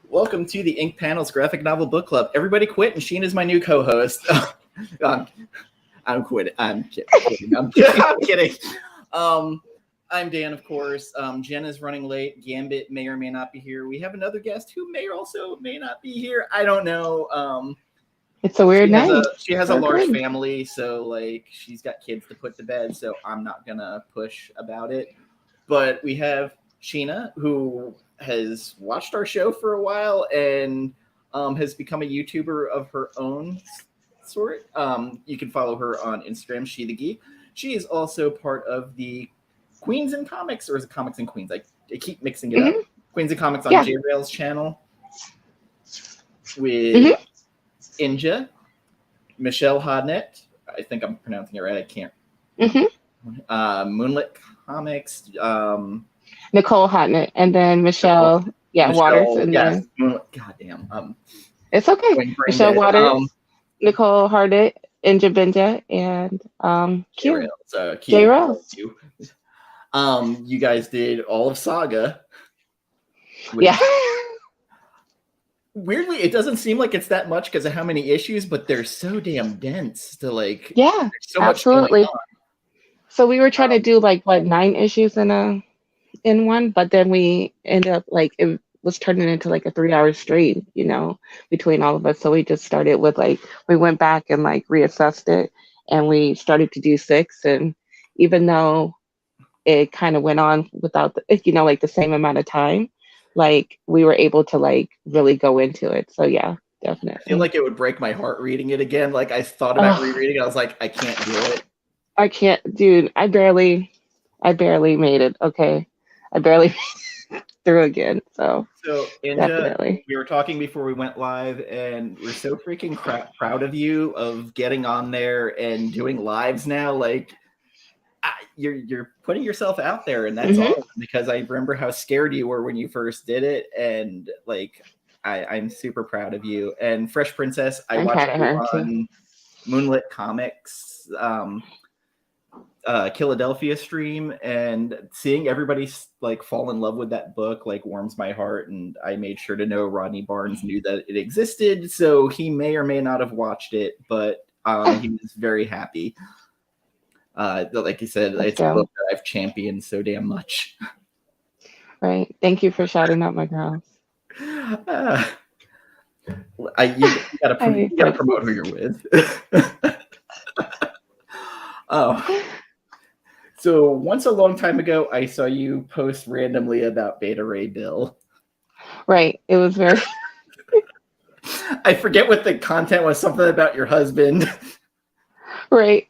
Welcome to the Ink Panels Graphic Novel Book Club. Everybody quit, and Sheena's my new co-host. I'm quitting. I'm kidding. I'm kidding. I'm Dan, of course. Jen is running late. Gambit may or may not be here. We have another guest who may not be here. I don't know. It's a weird night. She has a large family, so like she's got kids to put to bed. So I'm not gonna push about it. But we have Sheena, who has watched our show for a while and has become a YouTuber of her own sort. You can follow her on Instagram, She the Geek. She is also part of the Queens and Comics, or is it Comics and Queens? I keep mixing it up. Queens and Comics on J-Rail's channel with Inja, Michelle Hodnett. I think I'm pronouncing it right. I can't. Moonlit Comics. Nicole Hodnett, and then Michelle Waters. And then goddamn. It's okay. Michelle Waters, Nicole Hodnett, Inja Benja, and J-Rail. You guys did all of Saga. Weirdly, it doesn't seem like it's that much because of how many issues, but they're so damn dense to like. Yeah, so absolutely. Much going on. So we were trying to do like 9 issues in one, but then we ended up like it was turning into like a 3-hour stream, between all of us. So we just started with we went back and reassessed it, and we started to do 6. And even though it kind of went on without the same amount of time, we were able to really go into it. So yeah, definitely. I feel like it would break my heart reading it again. I thought about rereading it. I was like, I can't do it. I can't, dude. I barely made it. Okay. I barely made it through again. So Inja, definitely. We were talking before we went live, and we're so freaking proud of you of getting on there and doing lives now. You're putting yourself out there, and that's awesome, because I remember how scared you were when you first did it, and I'm super proud of you. And Fresh Princess, I watched you on Moonlit Comics Philadelphia stream, and seeing everybody fall in love with that book warms my heart. And I made sure to know Rodney Barnes knew that it existed, so he may or may not have watched it, but he was very happy. Like you said, it's a book that I've championed so damn much. Right. Thank you for shouting out my girls. You gotta promote who you're with. So once a long time ago, I saw you post randomly about Beta Ray Bill. Right. It was very. I forget what the content was. Something about your husband. Right.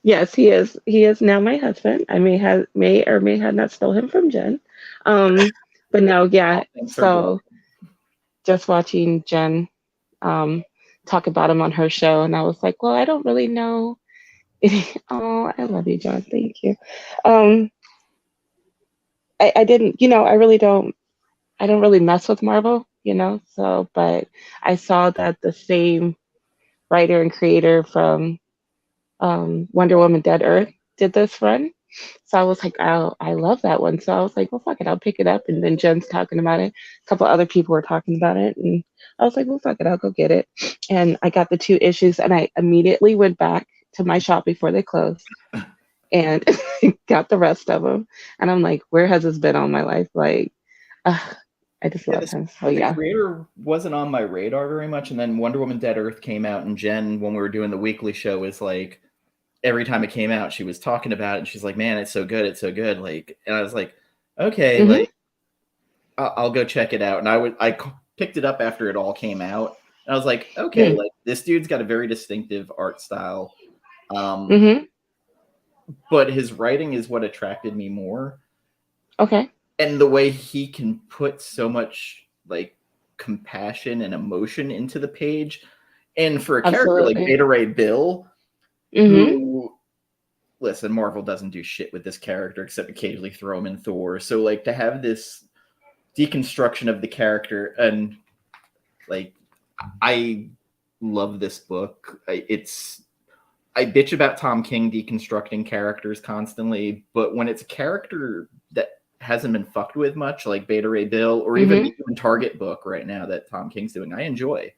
Yes, he is. He is now my husband. I may or may have not stole him from Jen. But no, yeah. So just watching Jen talk about him on her show, and I was like, well, I don't really know. Oh, I love you, John. Thank you. I didn't, I don't really mess with Marvel, so, but I saw that the same writer and creator from Wonder Woman Dead Earth did this run. So I was like, oh, I love that one. So I was like, well, fuck it, I'll pick it up. And then Jen's talking about it. A couple other people were talking about it. And I was like, well, fuck it, I'll go get it. And I got the 2 issues, and I immediately went back to my shop before they closed and got the rest of them. And I'm like, where has this been all my life? I just love him. So the creator wasn't on my radar very much. And then Wonder Woman Dead Earth came out, and Jen, when we were doing the weekly show, was like, every time it came out, she was talking about it, and she's like, man, it's so good. It's so good. And I was like, okay, I'll go check it out. And I picked it up after it all came out. And I was like, okay, this dude's got a very distinctive art style. But his writing is what attracted me more. Okay. And the way he can put so much compassion and emotion into the page. And for a character like Beta Ray Bill, who, listen, Marvel doesn't do shit with this character except occasionally throw him in Thor. So to have this deconstruction of the character, and I love this book. I bitch about Tom King deconstructing characters constantly, but when it's a character that hasn't been fucked with much, like Beta Ray Bill, or even the Human Target book right now that Tom King's doing. I enjoy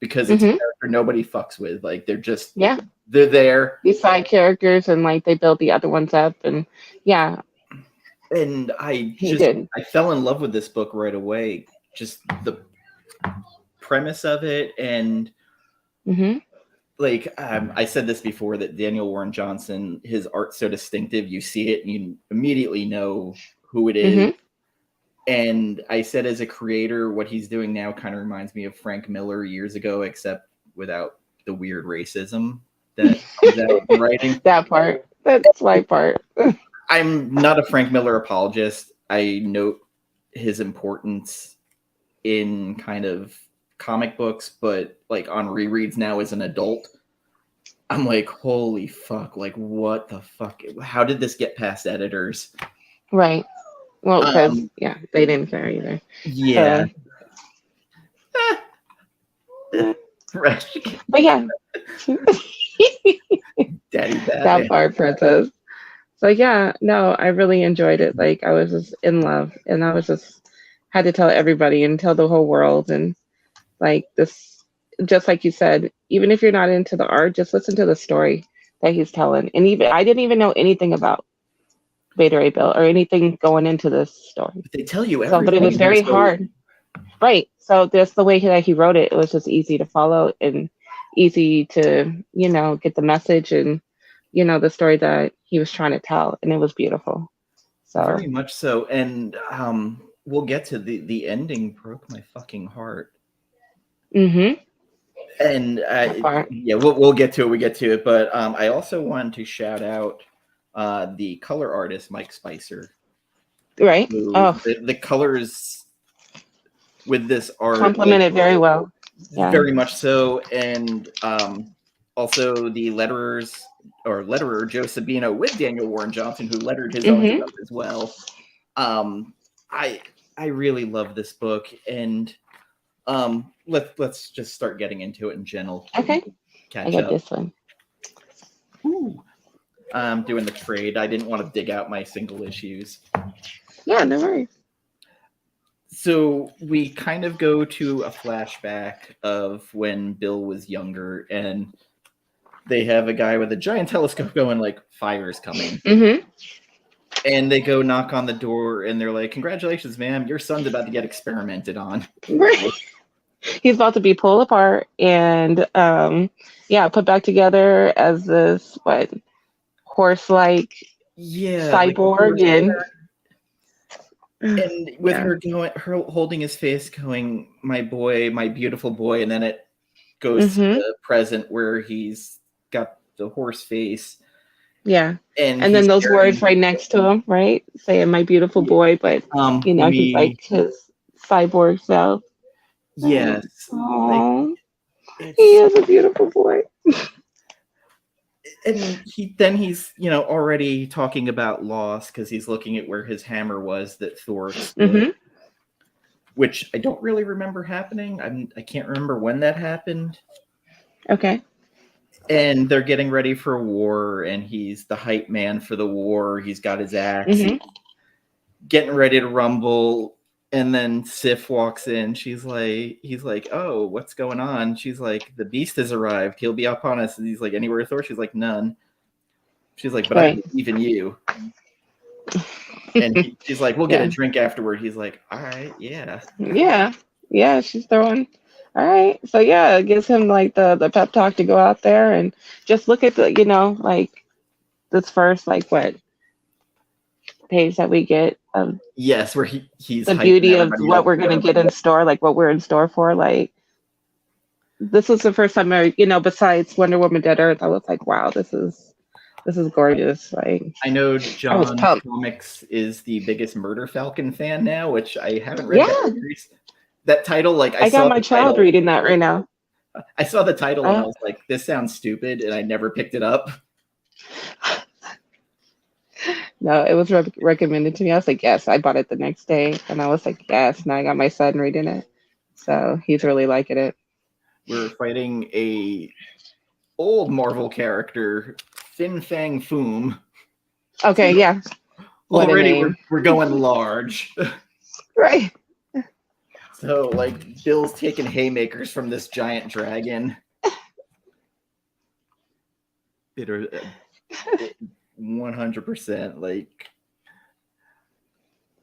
because it's a character nobody fucks with. Like they're just they're there. These side characters, and like they build the other ones up, and And I fell in love with this book right away. Just the premise of it, and like I said this before, that Daniel Warren Johnson, his art's so distinctive. You see it, and you immediately know who it is. And I said, as a creator, what he's doing now kind of reminds me of Frank Miller years ago, except without the weird racism that comes out in writing. That part. That's my part. I'm not a Frank Miller apologist. I note his importance in kind of comic books, but like on rereads now as an adult, I'm like, holy fuck, like what the fuck? How did this get past editors? Right. Well, because they didn't care either. Yeah. But yeah. Daddy bad. That part, princess. So yeah, no, I really enjoyed it. Like I was just in love, and I was just had to tell everybody and tell the whole world, and like this, just like you said, even if you're not into the art, just listen to the story that he's telling. And even I didn't even know anything about Beta Ray Bill or anything going into this story. But they tell you everything. But it was very hard. Right. So just the way that he wrote it, it was just easy to follow and easy to, get the message and, the story that he was trying to tell. And it was beautiful. So very much so. And we'll get to the ending broke my fucking heart. And we'll get to it. We get to it. But I also wanted to shout out the color artist, Mike Spicer. Right. The colors with this art complemented very well. Yeah. Very much so. And also the letterer Joe Sabino with Daniel Warren Johnson, who lettered his own stuff as well. I really love this book, and let's just start getting into it in general. Okay. Catch I got up. this one. Ooh. I'm doing the trade. I didn't want to dig out my single issues. Yeah, no worries. So we kind of go to a flashback of when Bill was younger, and they have a guy with a giant telescope going like, fire's coming. And they go knock on the door, and they're like, congratulations, ma'am, your son's about to get experimented on. He's about to be pulled apart and put back together as this horse-like cyborg, and with her holding his face, going, my boy, my beautiful boy, and then it goes to the present where he's got the horse face. Yeah, and then those words right next to him, right, saying "my beautiful boy," but he's like his cyborg self. Yes, he is a beautiful boy. And he's already talking about loss because he's looking at where his hammer was that Thor explored, which I don't really remember happening. I can't remember when that happened. Okay. And they're getting ready for a war, and he's the hype man for the war. He's got his axe, getting ready to rumble. And then Sif walks in. He's like, oh, what's going on? She's like, the beast has arrived. He'll be up on us. And he's like, anywhere, Thor? She's like, none. She's like, but I believe in you. And she's like, we'll get a drink afterward. He's like, all right, yeah. Yeah, she's throwing. All right. So, it gives him like the pep talk to go out there and just look at the, like this first, page that we get. Yes, where he's the beauty of what we're going to get in store, like what we're in store for. Like, this was the first time besides Wonder Woman Dead Earth, I was like, wow, this is gorgeous. Like, I know John Comics is the biggest Murder Falcon fan now, which I haven't read that title. Like, I got my child reading that right now. I saw the title and I was like, this sounds stupid, and I never picked it up. No, it was recommended to me. I was like, yes. I bought it the next day, and I was like, yes. Now I got my son reading it, so he's really liking it. We're fighting a old Marvel character, Fin Fang Foom. Okay, yeah. What a Already name. we're going large. Right. So like Bill's taking haymakers from this giant dragon. Bitter 100% like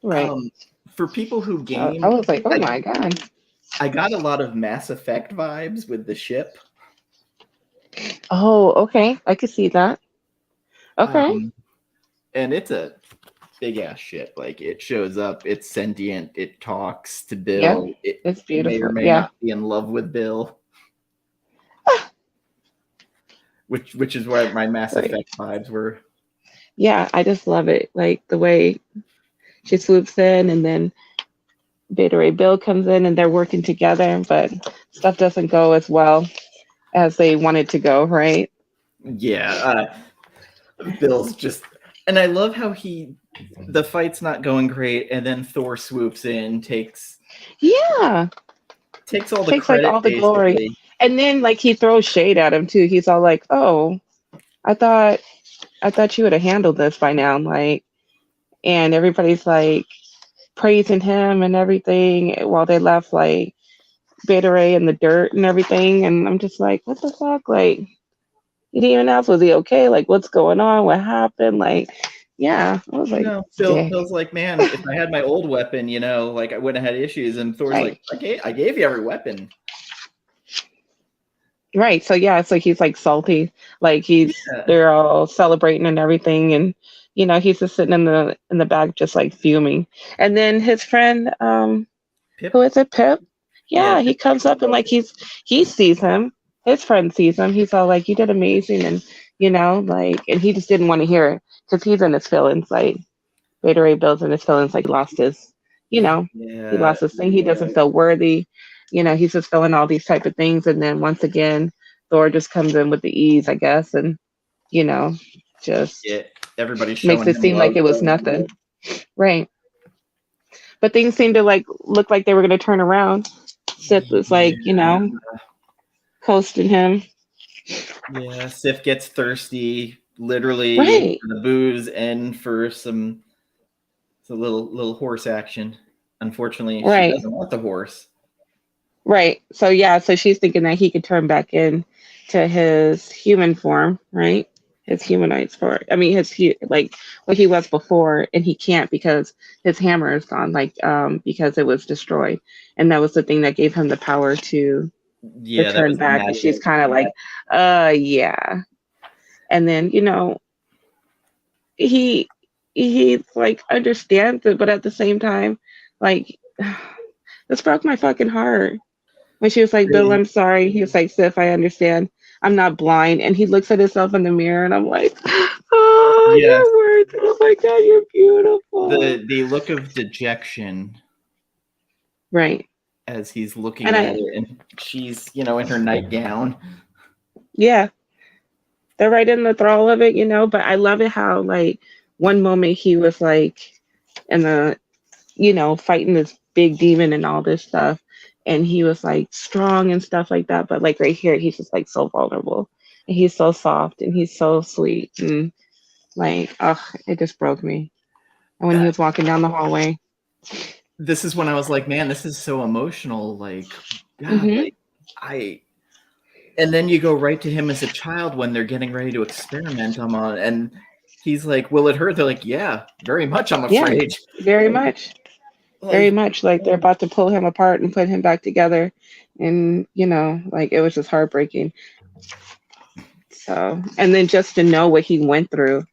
Right. for people who I game was like, oh my God. I got a lot of Mass Effect vibes with the ship. Oh, okay. I could see that. Okay. And it's a big ass ship. Like it shows up, it's sentient, it talks to Yeah. Bill. It It's may or beautiful. may Yeah. not be in love with Bill. Which is where my Mass Right. Effect vibes were. Yeah, I just love it. Like the way she swoops in and then Beta Ray Bill comes in and they're working together, but stuff doesn't go as well as they wanted to go, right? Yeah, Bill's just, and I love how the fight's not going great, and then Thor swoops in, takes Yeah. all the Takes like credit all the glory. basically. And then like he throws shade at him too. He's all like, "Oh, I thought you would have handled this by now." Like, and everybody's like praising him and everything while they left like Beta Ray in the dirt and everything. And I'm just like, what the fuck? Like, he didn't even ask, was he okay? Like, what's going on? What happened? Like, yeah. I was like, No, dick. Bill's like, man, if I had my old weapon, like I wouldn't have had issues. And Thor's Right. like, I gave you every weapon. Right. So yeah, so he's like salty. Like they're all celebrating and everything, and he's just sitting in the back just like fuming. And then his friend, Pip? who is it, Pip? Yeah, Yeah, he comes up and like he sees him. His friend sees him. He's all like, "You did amazing," and like, and he just didn't want to hear it because he's in his feelings. Like Beta Ray Bill's in his feelings. Like he lost his, he lost his thing. He doesn't feel worthy. He's just feeling all these type of things. And then once again, Thor just comes in with the ease, I guess, and just yeah, everybody's makes showing it him seem like love. it was nothing. Right. But things seemed to like look like they were gonna turn around. Sith was like, coasting him. Yeah, Sif gets thirsty, literally Right. for the booze and for some little horse action. Unfortunately, she Right. doesn't want the horse. Right. So yeah, so she's thinking that he could turn back in to his human form, right? His humanoid form. I mean, like what he was before, and he can't because his hammer is gone, like because it was destroyed, and that was the thing that gave him the power to Yeah, that turn was the back. And she's magic. kind of like, yeah. And then he like understands it, but at the same time, like this broke my fucking heart. When she was like, Bill, Really? I'm sorry. He was like, Sif, I understand. I'm not blind. And he looks at himself in the mirror and I'm like, oh, Yes. you're worth it. Oh my God, you're beautiful. The look of dejection Right. as he's looking And at it, and she's, in her nightgown. yeah, they're right in the thrall of it, but I love it how like one moment he was like in the, fighting this big demon and all this stuff. And he was like strong and stuff like that. But like right here, he's just like so vulnerable. And he's so soft and he's so sweet. And like, oh, it just broke me. And when he was walking down the hallway. This is when I was like, man, this is so emotional. Like, God, Mm-hmm. and then you go right to him as a child when they're getting ready to experiment on, and he's like, will it hurt? They're like, yeah, very much, I'm afraid. Yeah, very much. Very much. Like they're about to pull him apart and put him back together. And, like it was just heartbreaking. So, and then just to know what he went through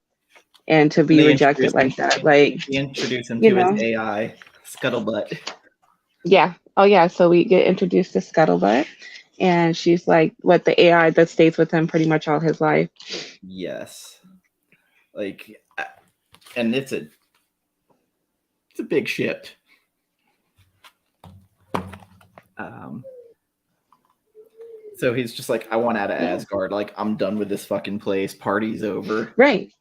and to be rejected like that, like, he introduced him to his AI, Scuttlebutt. Yeah. Oh, yeah. So we get introduced to Scuttlebutt, and she's like, what the AI that stays with him pretty much all his life. Yes. Like, and it's a big ship. So he's just like, I want out of Asgard. Like, I'm done with this fucking place. Party's over. Right.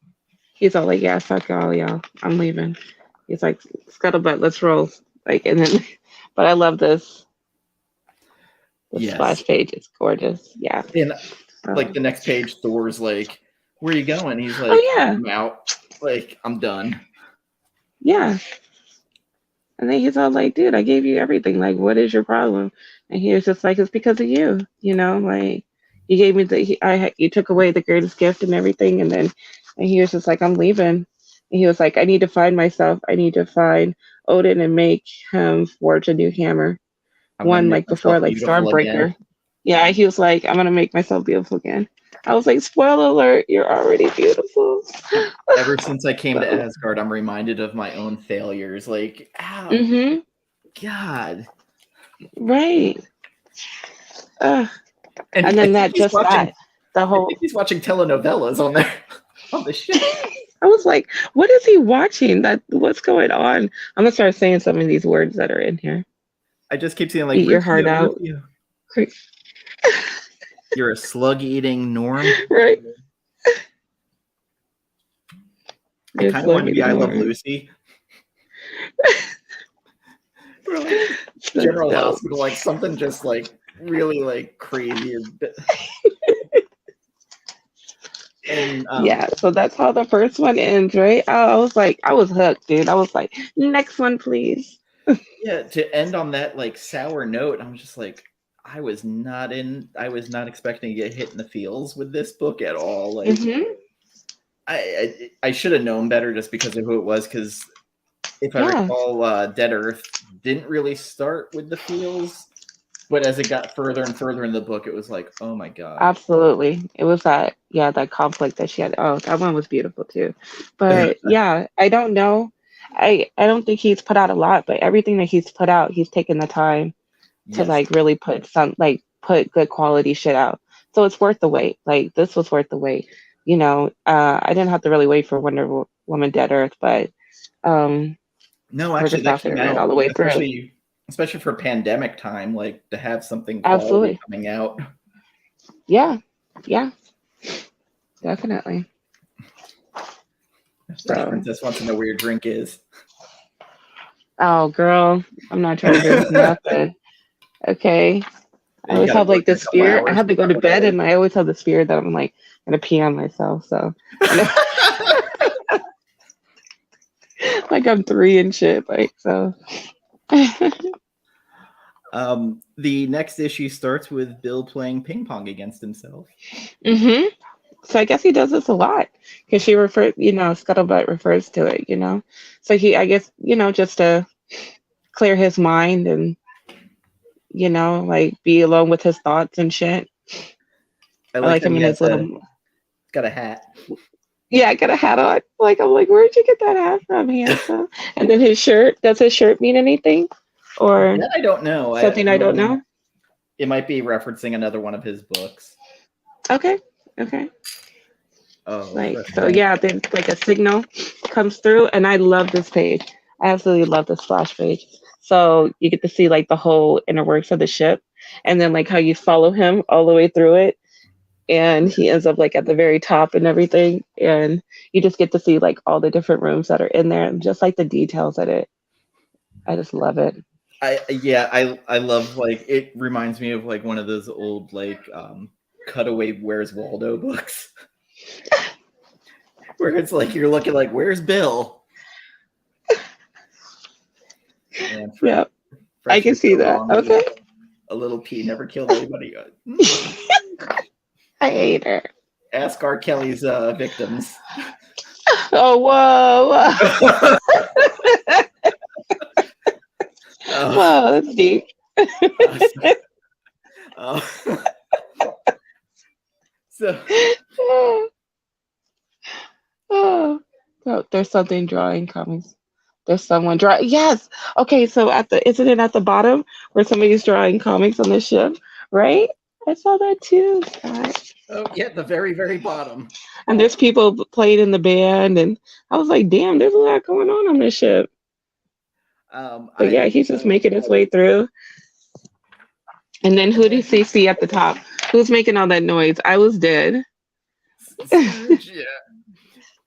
He's all like, yeah, fuck all y'all. I'm leaving. He's like, Scuttlebutt, let's roll. Like, and then, but I love this. This splash page. It's gorgeous. Yeah. And like the next page, Thor's like, where are you going? He's like, oh, yeah. I'm out. Like, I'm done. Yeah. And then he's all like, dude, I gave you everything. Like, what is your problem? And he was just like, it's because of you. You know, like you gave me you took away the greatest gift and everything. And he was just like, I'm leaving. And he was like, I need to find myself. I need to find Odin and make him forge a new hammer. I'm gonna One make like before myself like beautiful again. Stormbreaker. Yeah, he was like, I'm gonna make myself beautiful again. I was like, spoiler alert, you're already beautiful. Ever since I came to So, Asgard, I'm reminded of my own failures. Like, ow, mm-hmm, God. right. Uh, And and I then think that he's just watching. that the I whole think he's watching telenovelas on there on the ship. I was like, what is he watching? That what's going on? I'm gonna start saying some of these words that are in here. I just keep seeing like Eat your heart Rufio, out. Rufio. You're a slug-eating Norm. Right? I Just kind of look wanted to at be I Love Lauren. Lucy. Or like That's General dope. Hospital, like something just like really like crazy. And Yeah, so that's how the first one ends, right? I was like, I was hooked, dude. I was like, next one, please. yeah, to end on that like sour note, I'm just like, I was not expecting to get hit in the feels with this book at all. Like, Mm-hmm. I should have known better just because of who it was. Because if I Yeah, recall, Dead Earth didn't really start with the feels, but as it got further and further in the book, it was like, oh my god. absolutely. It was that, yeah, that conflict that she had. Oh, that one was beautiful too. But yeah, I don't know. I don't think he's put out a lot, but everything that he's put out, he's taken the time to Yes, like really put good quality shit out. So it's worth the wait. Like this was worth the wait. You know, I didn't have to really wait for Woman Dead Earth, but um, no, we're actually, just that not going came to read all out, the way through. especially for pandemic time, like to have something quality Absolutely. coming out. Yeah. Yeah. Definitely. Fresh So, Princess wants to know where your drink is. oh, girl, I'm not trying to drink nothing. Okay. I You always got to have work like in a this couple fear. I hours. have to go to bed, and I always have this fear that I'm like gonna pee on myself. So, like I'm three and shit. Like so. The next issue starts with Bill playing ping pong against himself. hmm So I guess he does this a lot because Scuttlebutt refers to it. So I guess, just to clear his mind and like be alone with his thoughts and shit. I I like like that him he in his has little. got a hat. Yeah, I got a hat on. Like I'm like, where'd you get that hat from, handsome? And then his shirt. Does his shirt mean anything, or That I don't know. something I don't know? It might be referencing another one of his books. Okay, okay. Oh, Like fresh so, print. yeah. Then like a signal comes through, and I love this page. I absolutely love this splash page. So you get to see like the whole inner works of the ship, and then like how you follow him all the way through it, and he ends up like at the very top and everything, and you just get to see like all the different rooms that are in there, and just like the details in it. I just love it. I love like it reminds me of like one of those old like cutaway Where's Waldo books where it's like you're looking like where's Bill? And Yeah, I fresh can would see go that. wrong with Okay. a little P never killed anybody. I hate her. Ask R. Kelly's victims. Oh, whoa, Oh, whoa, that's deep. oh. So Oh, oh, there's something drawing comics. There's someone drawing. Yes. Okay. So isn't it at the bottom where somebody's drawing comics on the ship, right? I saw that too. God. oh yeah, the very very bottom. And there's people playing in the band, and I was like, damn, there's a lot going on this ship. But yeah, I he's just making his way through. And then who do you see at the top? Who's making all that noise? I was dead. Scrooge, yeah.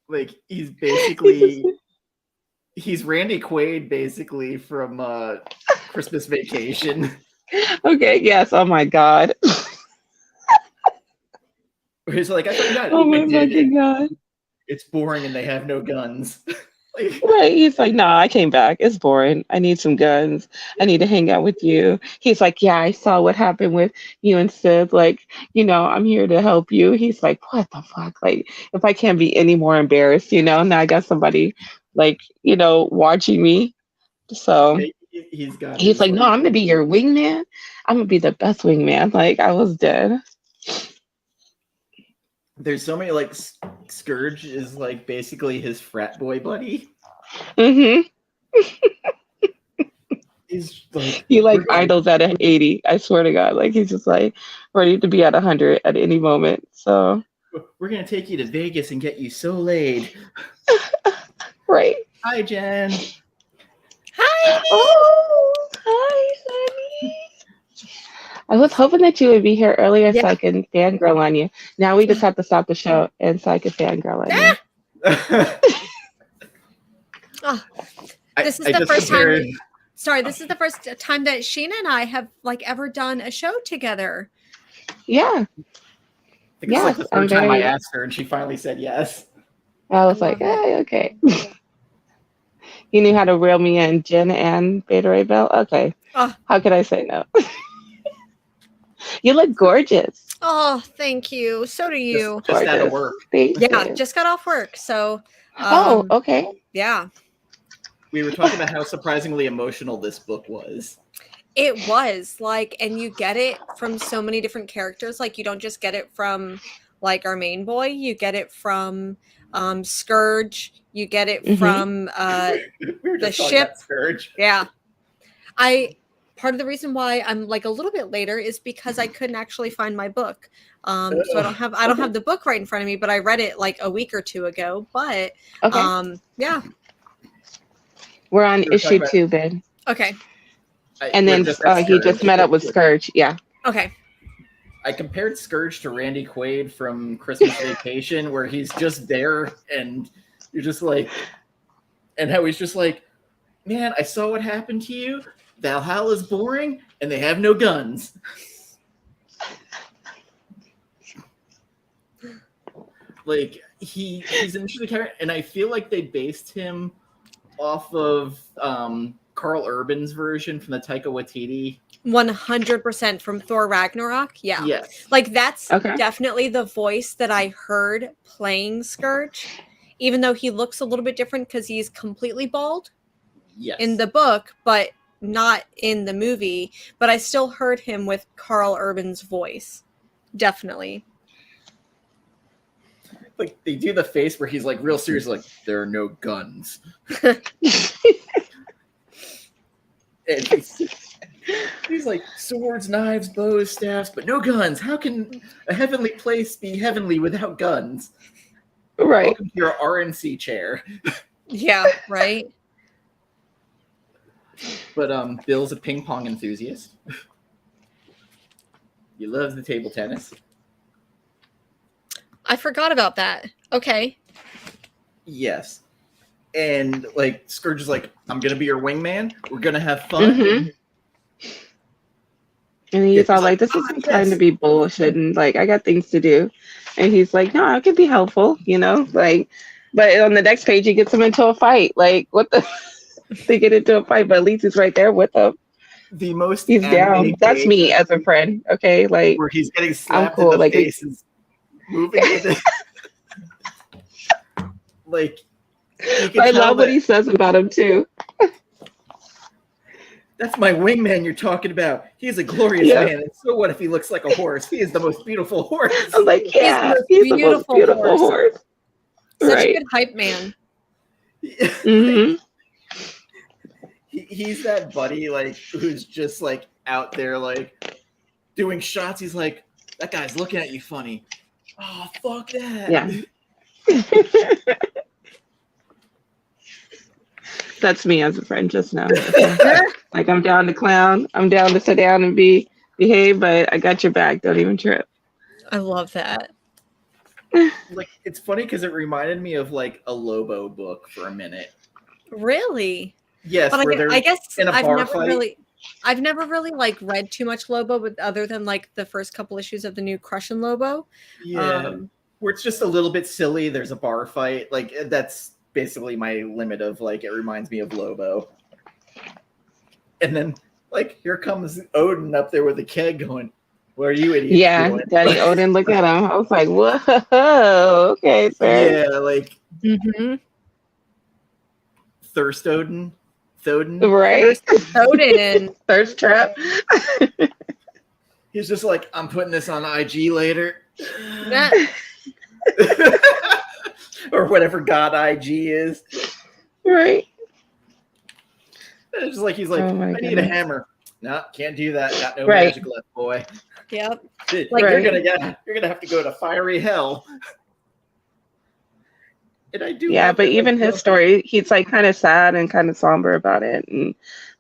Like he's He's just, basically he's Randy Quaid basically from Christmas Vacation. okay, yes. Oh my God. Where he's like, I forgot Oh I my did. fucking God. It's boring and they have no guns. Like, Right. He's like, no, I came back. It's boring. I need some guns. I need to hang out with you. He's like, yeah, I saw what happened with you and Sid. Like, I'm here to help you. He's like, what the fuck? Like, if I can't be any more embarrassed, now I got somebody like, watching me. So he's got he's his like, no, like. I'm gonna be your wingman. I'm gonna be the best wingman. Like, I was dead. There's so many like Scourge is like basically his frat boy buddy. Hmm. He's like, He like we're gonna, idles at an 80. I swear to God. Like, he's just like ready to be at 100 at any moment. So, we're gonna take you to Vegas and get you so laid. right. Hi, Jen. Hi. Oh, hi, Sunny. I was hoping that you would be here earlier so I can fangirl on you. Now we just have to stop the show and so I can fangirl on you. Oh, this is the first time. Sorry, this is the first time that Sheena and I have like ever done a show together. Yeah. I think it's like the third time I asked her and she finally said yes. I was like, hey, okay. You knew how to reel me in, Jen and Beta Ray Bell? Okay. Oh. How could I say no? You look gorgeous. Oh, thank you. So do you. Just out of work. Yeah, just got off work. So. Okay. Yeah. We were talking about how surprisingly emotional this book was. It was like, and you get it from so many different characters. Like, you don't just get it from like our main boy. You get it from Scourge. You get it from we were just the ship. Scourge. Yeah. Part of the reason why I'm like a little bit later is because I couldn't actually find my book. So I don't have the book right in front of me, but I read it like a week or two ago. But yeah. We're on issue 2, Ben. Okay. And then he just met up with Scourge. Yeah. Okay. I compared Scourge to Randy Quaid from Christmas Vacation, where he's just there and you're just like, and how he's just like, man, I saw what happened to you. Valhalla's boring and they have no guns. Like, he's an interesting character, and I feel like they based him off of Carl Urban's version from the Taika Waititi. 100% from Thor Ragnarok. Yeah. Yes. Like, that's definitely the voice that I heard playing Scourge, even though he looks a little bit different because he's completely bald in the book, but not in the movie. But I still heard him with Carl Urban's voice. Definitely. Like, they do the face where he's like real serious, like, there are no guns. And he's like, swords, knives, bows, staffs, but no guns. How can a heavenly place be heavenly without guns? Right. Welcome to your RNC chair. Yeah, right. But Bill's a ping pong enthusiast. He loves the table tennis. I forgot about that. Okay. Yes. And like Scourge is like, I'm gonna be your wingman. We're gonna have fun. Mm-hmm. And he's all like, this isn't time to be bullshit and like I got things to do. And he's like, no, I could be helpful, like, but on the next page he gets him into a fight. Like, what the they get into a fight, but at least he's right there with them. He's down. That's me as a friend. Okay. Like, where he's getting slapped cool. in the Like, face and moving with it. Like, I love what he says about him too. That's my wingman you're talking about. He's a glorious man. And so what if he looks like a horse? He is the most beautiful horse. I'm like, yeah, he's the most beautiful horse. Such a good hype man. Mm-hmm. He's that buddy, like, who's just like out there, like doing shots. He's like, that guy's looking at you funny. Oh, fuck that. Yeah. That's me as a friend just now. Like, I'm down to clown. I'm down to sit down and behave, but I got your back. Don't even trip. I love that. Like, it's funny because it reminded me of like a Lobo book for a minute. Really? Yes, but where I guess in a bar fight. I've never really like read too much Lobo, but other than like the first couple issues of the new Crush and Lobo. Yeah. Where it's just a little bit silly. There's a bar fight. Like, that's basically my limit of like, it reminds me of Lobo. And then like, here comes Odin up there with a keg going, what are you idiots doing? Daddy Odin, look at him. I was like, whoa, okay, sir. Yeah, like Thirst Odin. Thodin. Right. Odin. Thirst trap. He's just like, I'm putting this on IG later. Or whatever God IG is. Right. It's just like, he's like, I need a hammer. No, can't do that. Got no Right. magic left, boy. Yep. Like you're gonna have to go to fiery hell. And I do. Yeah, but even his story, he's like kind of sad and kind of somber about it.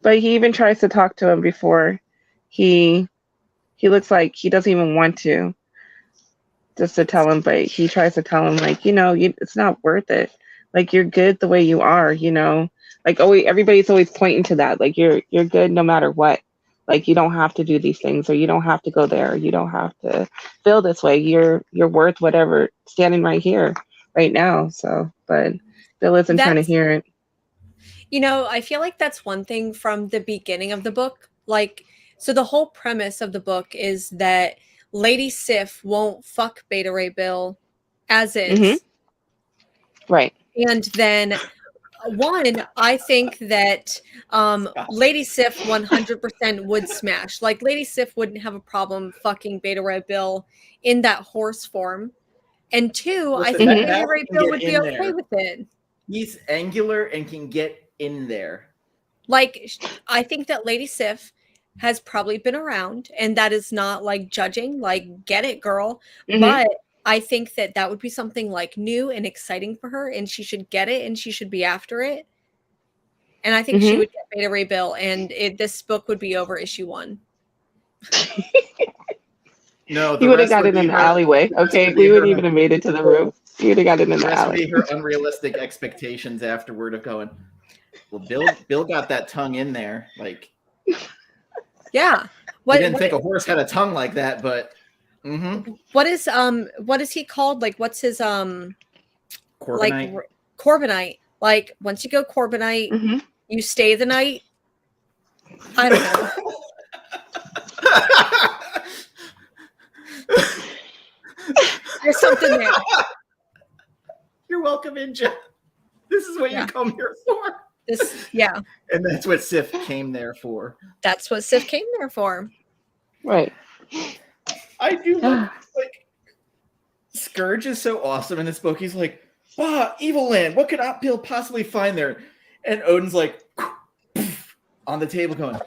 But he even tries to talk to him before he looks like he doesn't even want to. Just to tell him, but he tries to tell him like, it's not worth it. Like you're good the way you are, Like everybody's always pointing to that. Like you're good no matter what. Like you don't have to do these things, or you don't have to go there. You don't have to feel this way. You're worth whatever, standing right here, right now. So, but Bill isn't trying to hear it. I feel like that's one thing from the beginning of the book. Like, so the whole premise of the book is that Lady Sif won't fuck Beta Ray Bill as is. Mm-hmm. Right. And then I think that Lady Sif 100% would smash. Like Lady Sif wouldn't have a problem fucking Beta Ray Bill in that horse form. And two, I think Beta Ray Bill would be okay with it. He's angular and can get in there. Like, I think that Lady Sif has probably been around, and that is not like judging, like, get it, girl. Mm-hmm. But I think that would be something like new and exciting for her, and she should get it and she should be after it. And I think she would get Beta Ray Bill, and this book would be over issue 1. No, he would have got it in the alleyway. Okay, we wouldn't even have made it to the room. He would have got it in the alley. Would be her unrealistic expectations afterward of going, well, Bill got that tongue in there, like. Yeah. I didn't think a horse had a tongue like that, but. Mm-hmm. What is he called? Like, what's his Corbinite. Like Corbinite. Like, once you go Corbinite, you stay the night. I don't know. There's something there. You're welcome in, Jeff. This is what you come here for. And that's what Sif came there for. That's what Sif came there for. Right. I do like Scourge is so awesome in this book. He's like, Evil Land, what could Bill possibly find there? And Odin's like on the table going,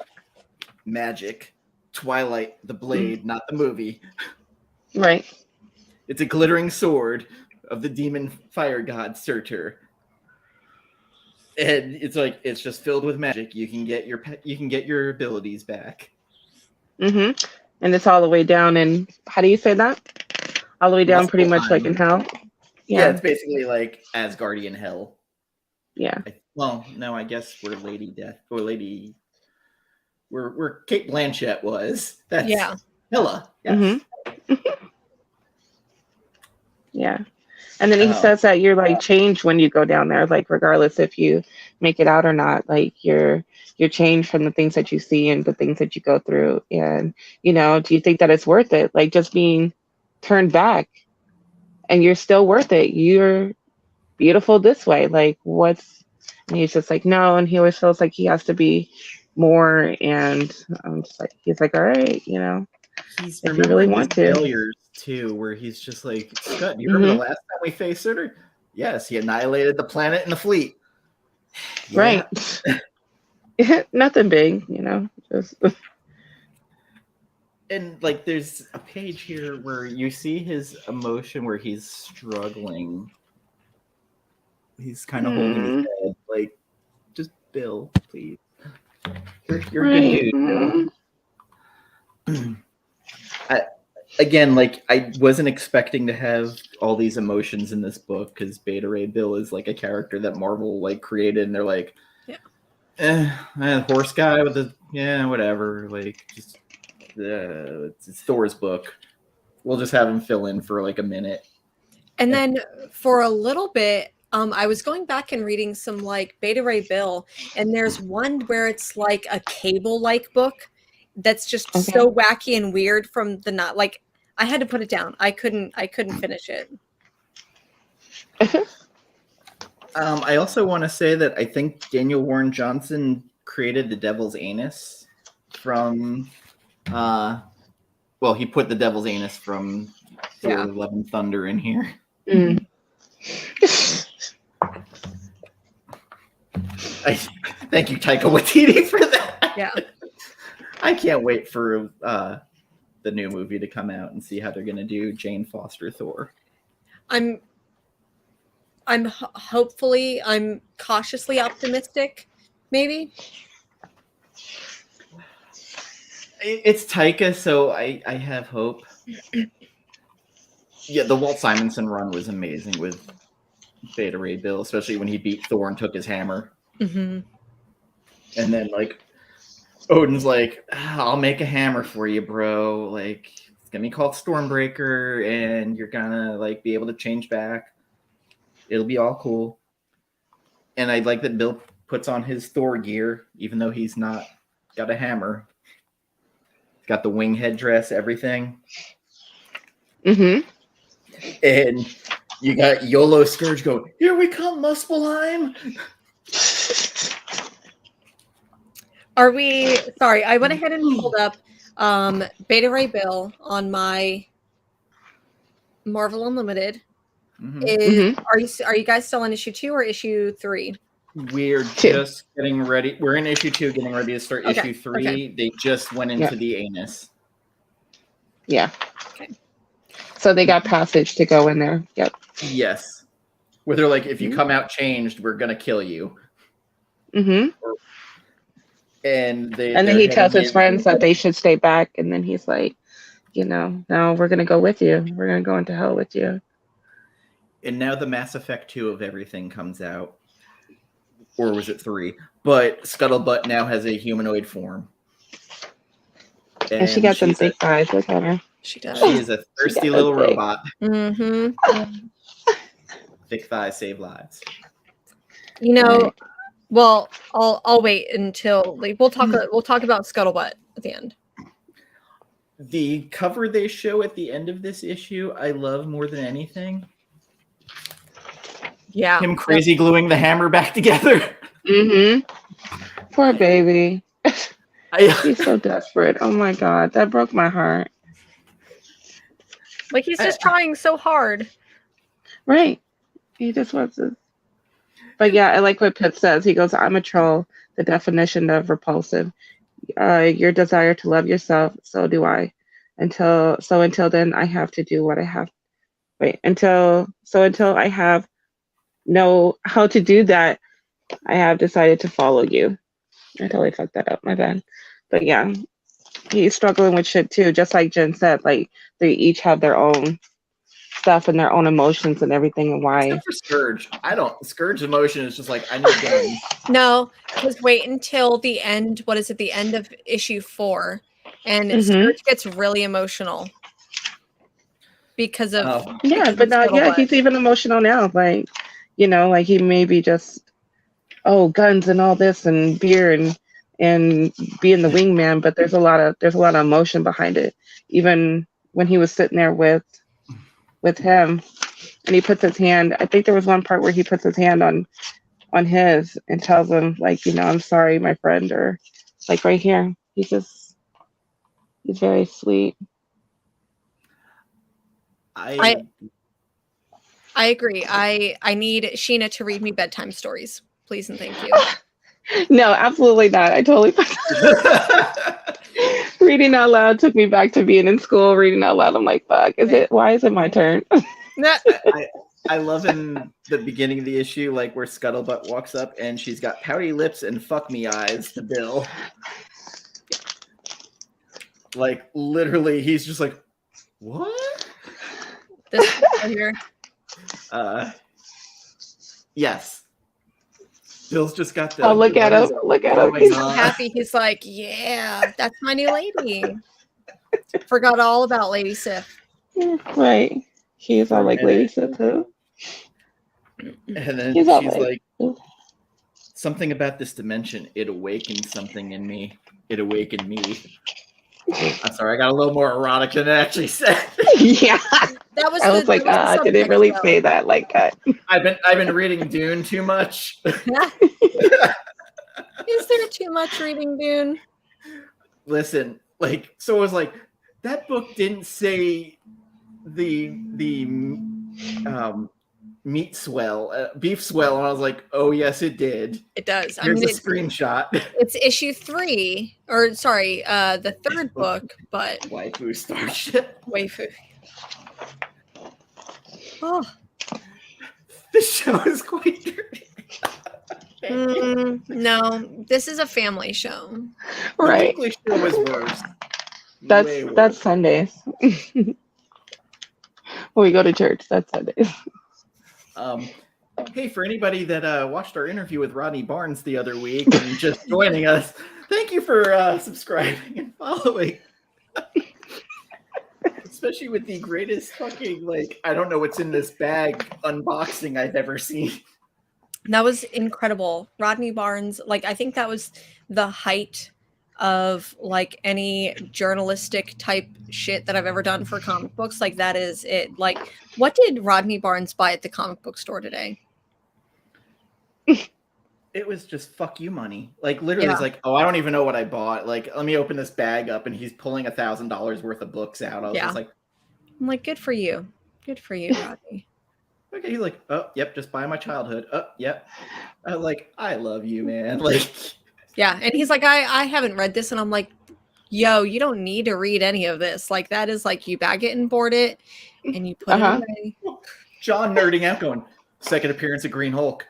magic, Twilight, the blade, not the movie. Right. It's a glittering sword of the demon fire god Surtur. And it's like, it's just filled with magic. You can get your abilities back. Mm-hmm. And it's all the way down in, how do you say that? All the way down pretty much like in hell? Yeah, it's basically like Asgardian hell. Yeah. Well, no, I guess we're Lady Death or Lady. Where Kate Blanchett was. That's Hela. Yes. Mm-hmm. Yeah. And then he says that you're like changed when you go down there, like regardless if you make it out or not, like you're changed from the things that you see and the things that you go through. And, do you think that it's worth it? Like just being turned back and you're still worth it. You're beautiful this way. Like and he's just like, no. And he always feels like he has to be more. And I'm just like, he's like, all right, he's if you really want to. Failures too, where he's just like, Scott, do you remember the last time we faced Surtur? Yes, he annihilated the planet and the fleet. Yeah. Right. Nothing big, just. And like, there's a page here where you see his emotion where he's struggling. He's kind of holding his head, like, just Bill, please. You're right. Good dude. Again, like, I wasn't expecting to have all these emotions in this book because Beta Ray Bill is like a character that Marvel like created, and they're like, horse guy with whatever. Like, just it's Thor's book. We'll just have him fill in for like a minute. And then for a little bit, I was going back and reading some like Beta Ray Bill, and there's one where it's like a Cable-like book that's just so wacky and weird from the not like I had to put it down. I couldn't finish it. I also want to say that I think Daniel Warren Johnson created the Devil's Anus from he put the Devil's Anus from Thor Love and Thunder in here. Mm. Thank you, Taika Waititi, for that. Yeah. I can't wait for the new movie to come out and see how they're going to do Jane Foster Thor. I'm cautiously optimistic, maybe. It's Taika, so I have hope. Yeah, the Walt Simonson run was amazing with Beta Ray Bill, especially when he beat Thor and took his hammer. Mm-hmm. And then, like, Odin's like, I'll make a hammer for you, bro. Like, it's going to be called Stormbreaker, and you're going to, like, be able to change back. It'll be all cool. And I like that Bill puts on his Thor gear, even though he's not got a hammer. He's got the wing headdress, everything. Mm-hmm. And you got YOLO Scourge going, here we come, Muspelheim. Are we sorry, I went ahead and pulled up Beta Ray Bill on my Marvel Unlimited. Mm-hmm. Are you guys still on issue 2 or issue 3? We're just getting ready. We're in issue 2, getting ready to start issue 3. Okay. They just went into the anus. Yeah. Okay. So they got passage to go in there. Yep. Yes. Where they're like, if you come out changed, we're gonna kill you. Mm-hmm. And then he tells his friends that they should stay back, and then he's like, no, we're gonna go with you. We're gonna go into hell with you. And now the Mass Effect 2 of everything comes out. Or was it 3? But Scuttlebutt now has a humanoid form. And she got some big eyes. Look at her. She does. She is a thirsty little robot. Mm-hmm. Thick thighs save lives. Well, I'll wait until we'll talk about Scuttlebutt at the end. The cover they show at the end of this issue, I love more than anything. Yeah. Him crazy gluing the hammer back together. Mm-hmm. Poor baby. He's so desperate. Oh my God. That broke my heart. Like he's just trying so hard. Right. He just wants to. But yeah, I like what Pip says. He goes, I'm a troll, the definition of repulsive. Your desire to love yourself, so do I. Until then, I have to do what I have. Until I have know how to do that, I have decided to follow you. I totally fucked that up. My bad. But yeah, he's struggling with shit too. Just like Jen said, like they each have their own stuff and their own emotions and everything, and why. Except for Scourge. Scourge emotion is just like, I need guns. No, because wait until the end. What is it? The end of issue 4, and Scourge gets really emotional because of but now he's even emotional now. Like like he may be just guns and all this and beer and being the wingman, but there's a lot of emotion behind it. Even when he was sitting there with him, and he puts his hand. I think there was one part where he puts his hand on his and tells him like, I'm sorry, my friend, or like right here. He's very sweet. I agree. I need Sheena to read me bedtime stories, please and thank you. No, absolutely not. I totally. Reading out loud took me back to being in school. Reading out loud, I'm like, fuck. Why is it my turn? I love in the beginning of the issue, like where Scuttlebutt walks up and she's got pouty lips and fuck me eyes to Bill. Like literally, he's just like, what? This right here. Yes. Bill's just got the. Oh, look at him! Look at him! He's so happy. He's like, "Yeah, that's my new lady." Forgot all about Lady Sif. Right. He's all like Lady Sif too. And then He's she's all right. like, something about this dimension, it awakened something in me. It awakened me. I'm sorry, I got a little more erotic than it actually said. Yeah. That was I was like, did it really say that like that? I've been reading Dune too much. Is there too much reading Dune? Listen, like, so it was like, that book didn't say the meat swell, beef swell, and I was like, oh yes, it did. It does. Here's a screenshot. It's issue 3, or sorry, the third book, but Waifu Starship. Waifu. Oh, The show is quite dirty. no, this is a family show. Right. The English show was worse. That's Sundays. When we go to church, that's Sundays. Hey, for anybody that watched our interview with Rodney Barnes the other week and just joining us, thank you for subscribing and following. Especially with the greatest fucking, like, I don't know what's in this bag unboxing I've ever seen. That was incredible. Rodney Barnes, like, I think that was the height of, like, any journalistic type shit that I've ever done for comic books. Like, that is it. Like, what did Rodney Barnes buy at the comic book store today? It was just fuck you money. Like, literally, It's like, oh, I don't even know what I bought. Like, let me open this bag up, and he's pulling $1,000 worth of books out. I was just like, I'm like, good for you. Good for you, Rodney. Okay, he's like, oh, yep, just buy my childhood. Oh, yep. I like, I love you, man. Like, yeah, and he's like, I haven't read this, and I'm like, yo, you don't need to read any of this. Like, that is like, you bag it and board it, and you put it away. John nerding out, going, second appearance of Green Hulk.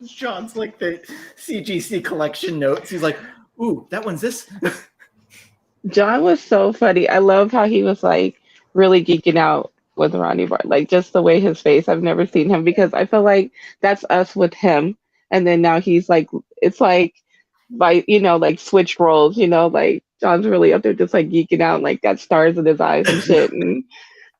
John's like the CGC collection notes. He's like, ooh, that one's this. John was so funny. I love how he was like really geeking out with Ronnie Bar, like just the way his face. I've never seen him because I feel like that's us with him. And then now he's like, it's like, like switch roles, like John's really up there just like geeking out, like got stars in his eyes and shit. And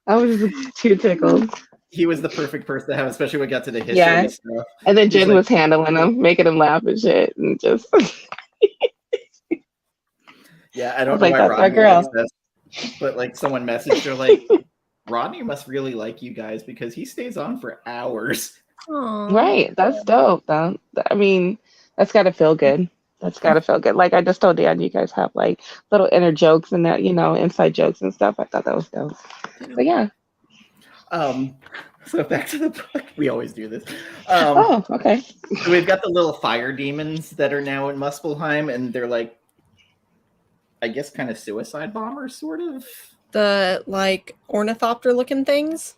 I was just too tickled. He was the perfect person to have, especially when we got to the history stuff. And then Jen was handling him, making him laugh and shit, and just. Yeah, I don't know why Rodney likes this, but like someone messaged her like, Rodney must really like you guys because he stays on for hours. Aww. Right, that's dope. I mean, that's gotta feel good. That's gotta feel good. Like I just told Dan, you guys have like little inner jokes and that, inside jokes and stuff. I thought that was dope. But yeah. So back to the book. We always do this. Okay. So we've got the little fire demons that are now in Muspelheim, and they're like, I guess, kind of suicide bombers, sort of. The like ornithopter looking things.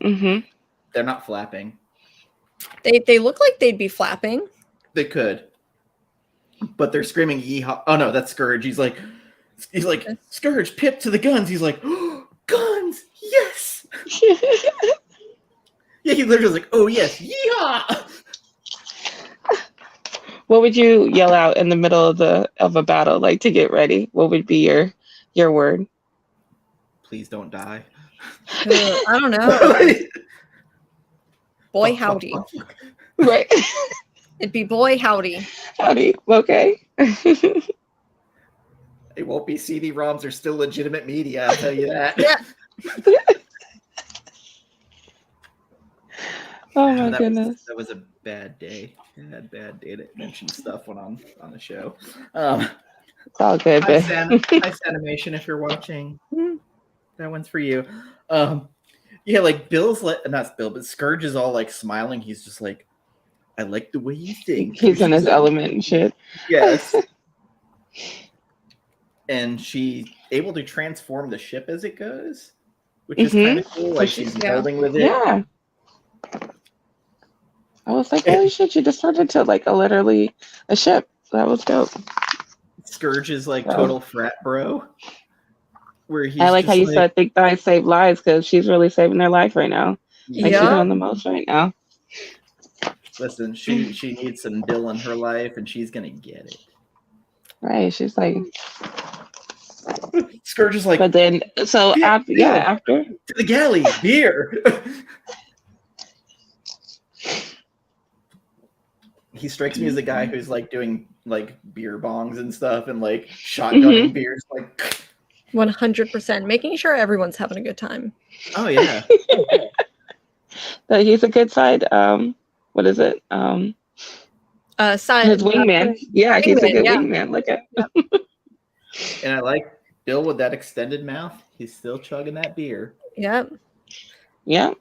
Mm-hmm. They're not flapping. They look like they'd be flapping. They could, but they're screaming yeehaw. Oh no, that's Scourge. He's like Scourge, Pip to the guns. He's like, oh, guns, yes. Yeah, he literally was like, oh yes, yeehaw. What would you yell out in the middle of a battle, like to get ready? What would be your word? Please don't die. I don't know. Boy howdy. Right. It'd be boy howdy. Howdy. Okay. It won't be CD-ROMs are still legitimate media, I'll tell you that. Yeah. Oh my goodness. That was a bad day. Bad day to mention stuff when I'm on the show. It's all good. Nice animation if you're watching. That one's for you. Yeah, like not Bill, but Scourge is all like smiling. He's just like, I like the way you think. He's in his element and shit. Yes. And she's able to transform the ship as it goes, which is kind of cool. Like she's melding with it. Yeah. I was like, holy shit, she just turned into like literally a ship. That was dope. Scourge is like total frat bro. Where he's I like how you said think that I save lives because she's really saving their life right now. Like she's doing the most right now. Listen, she needs some Bill in her life and she's gonna get it. Right. She's like Scourge is like, but then so after to the galley, beer. He strikes me as a guy who's like doing like beer bongs and stuff and like shotgunning beers, like 100%, making sure everyone's having a good time. Oh yeah. But he's a good side. What is it? Side His wingman. Yeah, he's a wingman, good yeah. wingman. Look at. And I like Bill with that extended mouth. He's still chugging that beer. Yep. Yeah.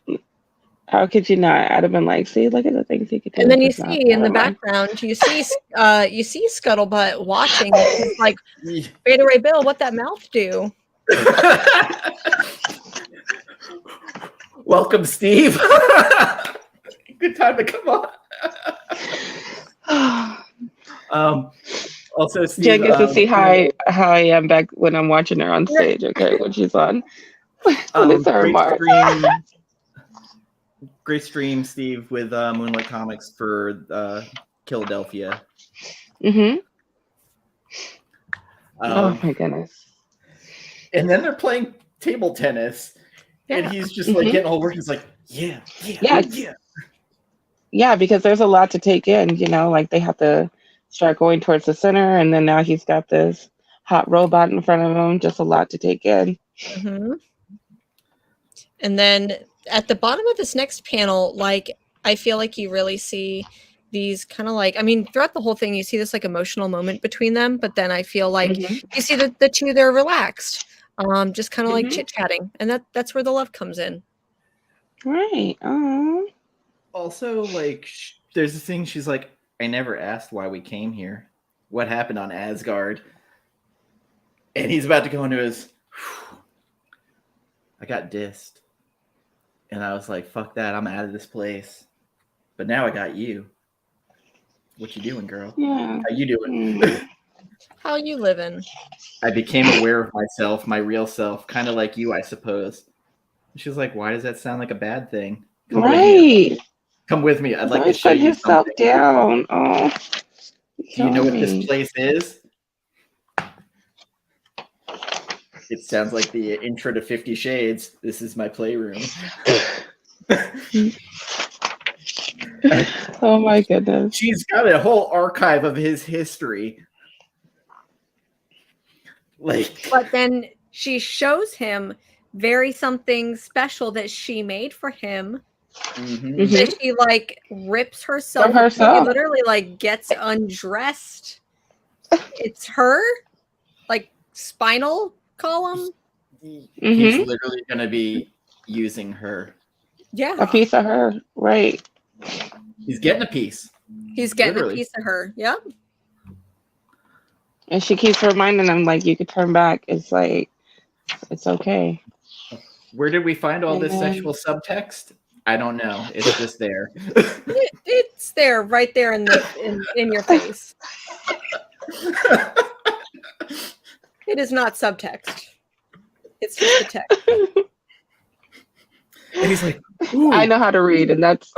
How could you not? I'd have been like, see, look at the things he could do. And then you with his see mouth. in the background, you see Scuttlebutt watching. He's like, Beta Ray Bill, what that mouth do? Welcome, Steve. Good time to come on. Also, Steve, Jen gets to see how I am back when I'm watching her on stage. Okay, when she's on. Great stream, Steve, with Moonlight Comics for Philadelphia. Mm-hmm. Oh my goodness! And then they're playing table tennis, and he's just like getting all work. He's like, yeah. Yeah, because there's a lot to take in. You know, like they have to start going towards the center, and then now he's got this hot robot in front of him. Just a lot to take in. Mm-hmm. And then at the bottom of this next panel, like I feel like you really see these kind of like, I mean, throughout the whole thing, you see this like emotional moment between them, but then I feel like you see the two, they're relaxed, just kind of like chit-chatting, and that's where the love comes in. Right. Also, like, there's this thing, she's like, I never asked why we came here. What happened on Asgard? And he's about to go into his, I got dissed. And I was like, fuck that, I'm out of this place. But now I got you. What you doing, girl? Yeah. How you doing? How you living? I became aware of myself, my real self, kind of like you, I suppose. She's like, why does that sound like a bad thing? Come with me. I'd like to show you something. Down. Oh. Do you know what this place is? It sounds like the intro to 50 Shades. This is my playroom. Oh my goodness. She's got a whole archive of his history. But then she shows him something special that she made for him. That she like rips herself. She literally like gets undressed. It's her, like spinal column. He's literally gonna be using her. Yeah, a piece of her, right? He's getting a piece. He's getting a piece of her. Yep. And she keeps reminding him, like, you could turn back. It's like, it's okay. Where did we find all this sexual subtext? I don't know. It's just there. It's there, right there in your face. It is not subtext. It's just the text. And he's like, ooh. I know how to read, and that's...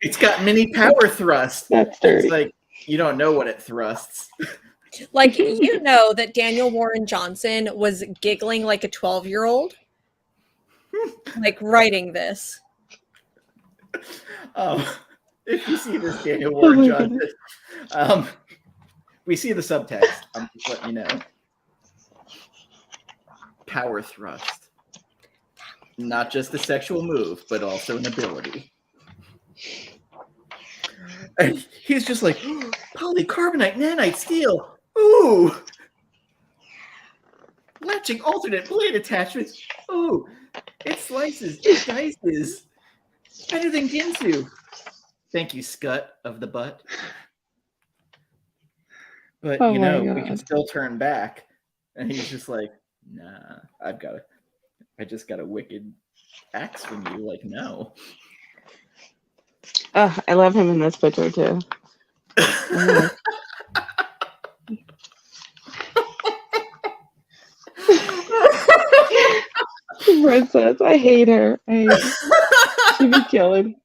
It's got mini power thrust. That's dirty. It's like, you don't know what it thrusts. Like, you know that Daniel Warren Johnson was giggling like a 12-year-old. Like, writing this. If you see this Daniel Warren Johnson, we see the subtext. I'm just letting you know. Power thrust. Not just a sexual move, but also an ability. And he's just like, polycarbonate, nanite, steel. Ooh. Latching alternate blade attachments. Ooh. It slices, it dices. Better than Ginsu. Thank you, Scut of the butt. But, oh you know, God. we can still turn back. And he's just like, nah, I just got a wicked axe from you. Like, no. I love him in this picture, too. Princess, I hate her. She be killing.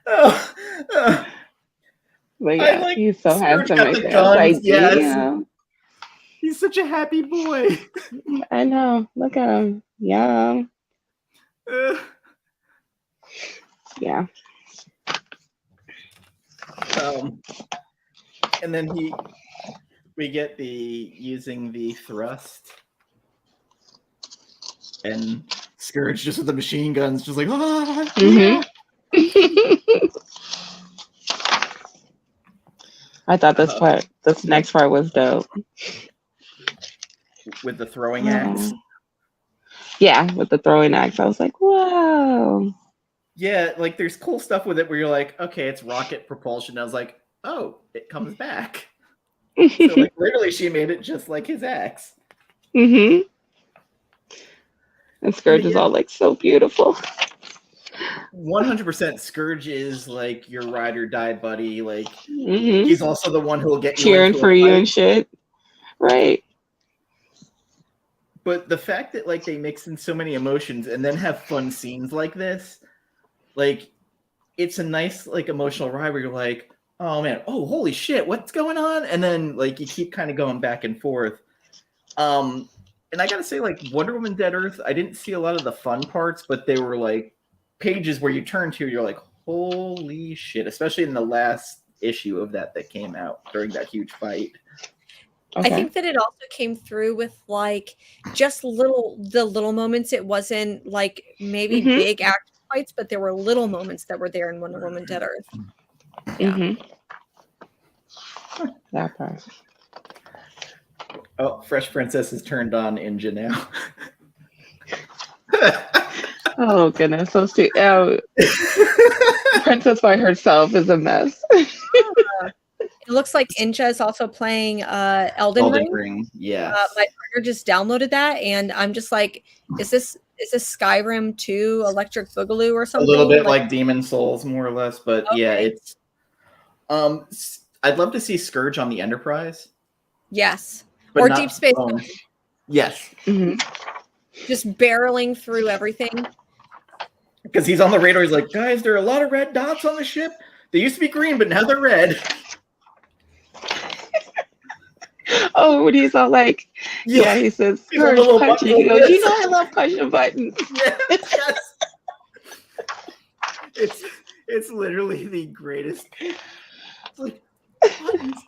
But yeah, he's so handsome right there. Like, yeah. He's such a happy boy. I know. Look at him. Yeah. Yeah. And then we get the using the thrust, and Scourge just with the machine guns, just like I thought this next part was dope. With the throwing axe. Yeah, with the throwing axe. I was like, whoa. Yeah, like there's cool stuff with it where you're like, okay, it's rocket propulsion. I was like, oh, it comes back. So like literally she made it just like his axe. And Scourge is all like so beautiful. 100% Scourge is like your ride or die buddy. Like he's also the one who will get cheering for you and shit. Right. But the fact that like they mix in so many emotions and then have fun scenes like this, like it's a nice like emotional ride where you're like, oh man, oh holy shit, what's going on? And then like you keep kind of going back and forth. And I gotta say, like Wonder Woman Dead Earth, I didn't see a lot of the fun parts, but they were like pages where you turn to, you're like, holy shit, especially in the last issue of that came out during that huge fight. Okay. I think that it also came through with like just the little moments. It wasn't like maybe big action fights, but there were little moments that were there in Wonder Woman Dead Earth. Yeah. That part. Oh, Fresh Princess is turned on Inja now. Oh goodness, so stupid. Oh, Princess by herself is a mess. It looks like Inja is also playing Elden Ring. Yeah. My partner just downloaded that, and I'm just like, is this Skyrim 2 Electric Boogaloo or something? A little bit like Demon Souls, more or less, but okay. Yeah, it's. I'd love to see Scourge on the Enterprise. Yes, or Deep Space Nine. Yes. Just barreling through everything. Because he's on the radar, he's like, guys, there are a lot of red dots on the ship. They used to be green, but now they're red. Oh, when he's all like, yeah, he says, Scourge punching. He goes, you know, I love pushing buttons. Yes. It's literally the greatest. It's like, buttons.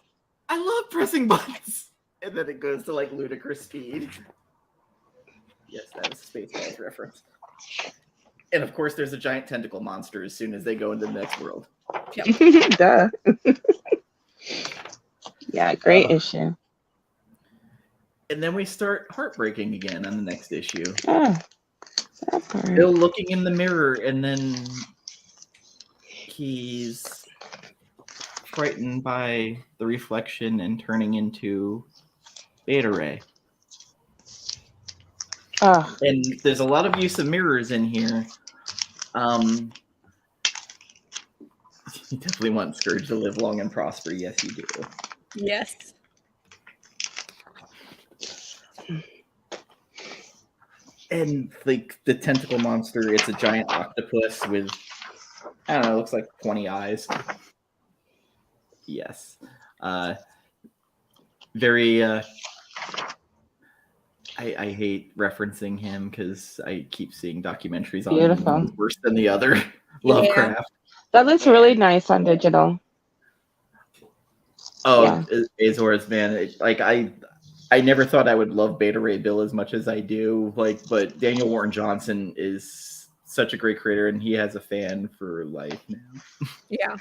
I love pressing buttons. And then it goes to like ludicrous speed. Yes, that is a Spaceballs reference. And of course, there's a giant tentacle monster as soon as they go into the next world. Yep. Duh. Yeah, great issue. And then we start heartbreaking again on the next issue. Oh, that part. Bill looking in the mirror, and then he's frightened by the reflection and turning into Beta Ray. Oh. And there's a lot of use of mirrors in here. You definitely want Scourge to live long and prosper. Yes, you do. Yes. And like the tentacle monster, it's a giant octopus with, I don't know, it looks like 20 eyes. Yes. Very, I hate referencing him because I keep seeing documentaries on him. One worse than the other. Lovecraft. Yeah. That looks really nice on digital. Oh, yeah. Azores, man. I never thought I would love Beta Ray Bill as much as I do. But Daniel Warren Johnson is such a great creator, and he has a fan for life now. Yeah.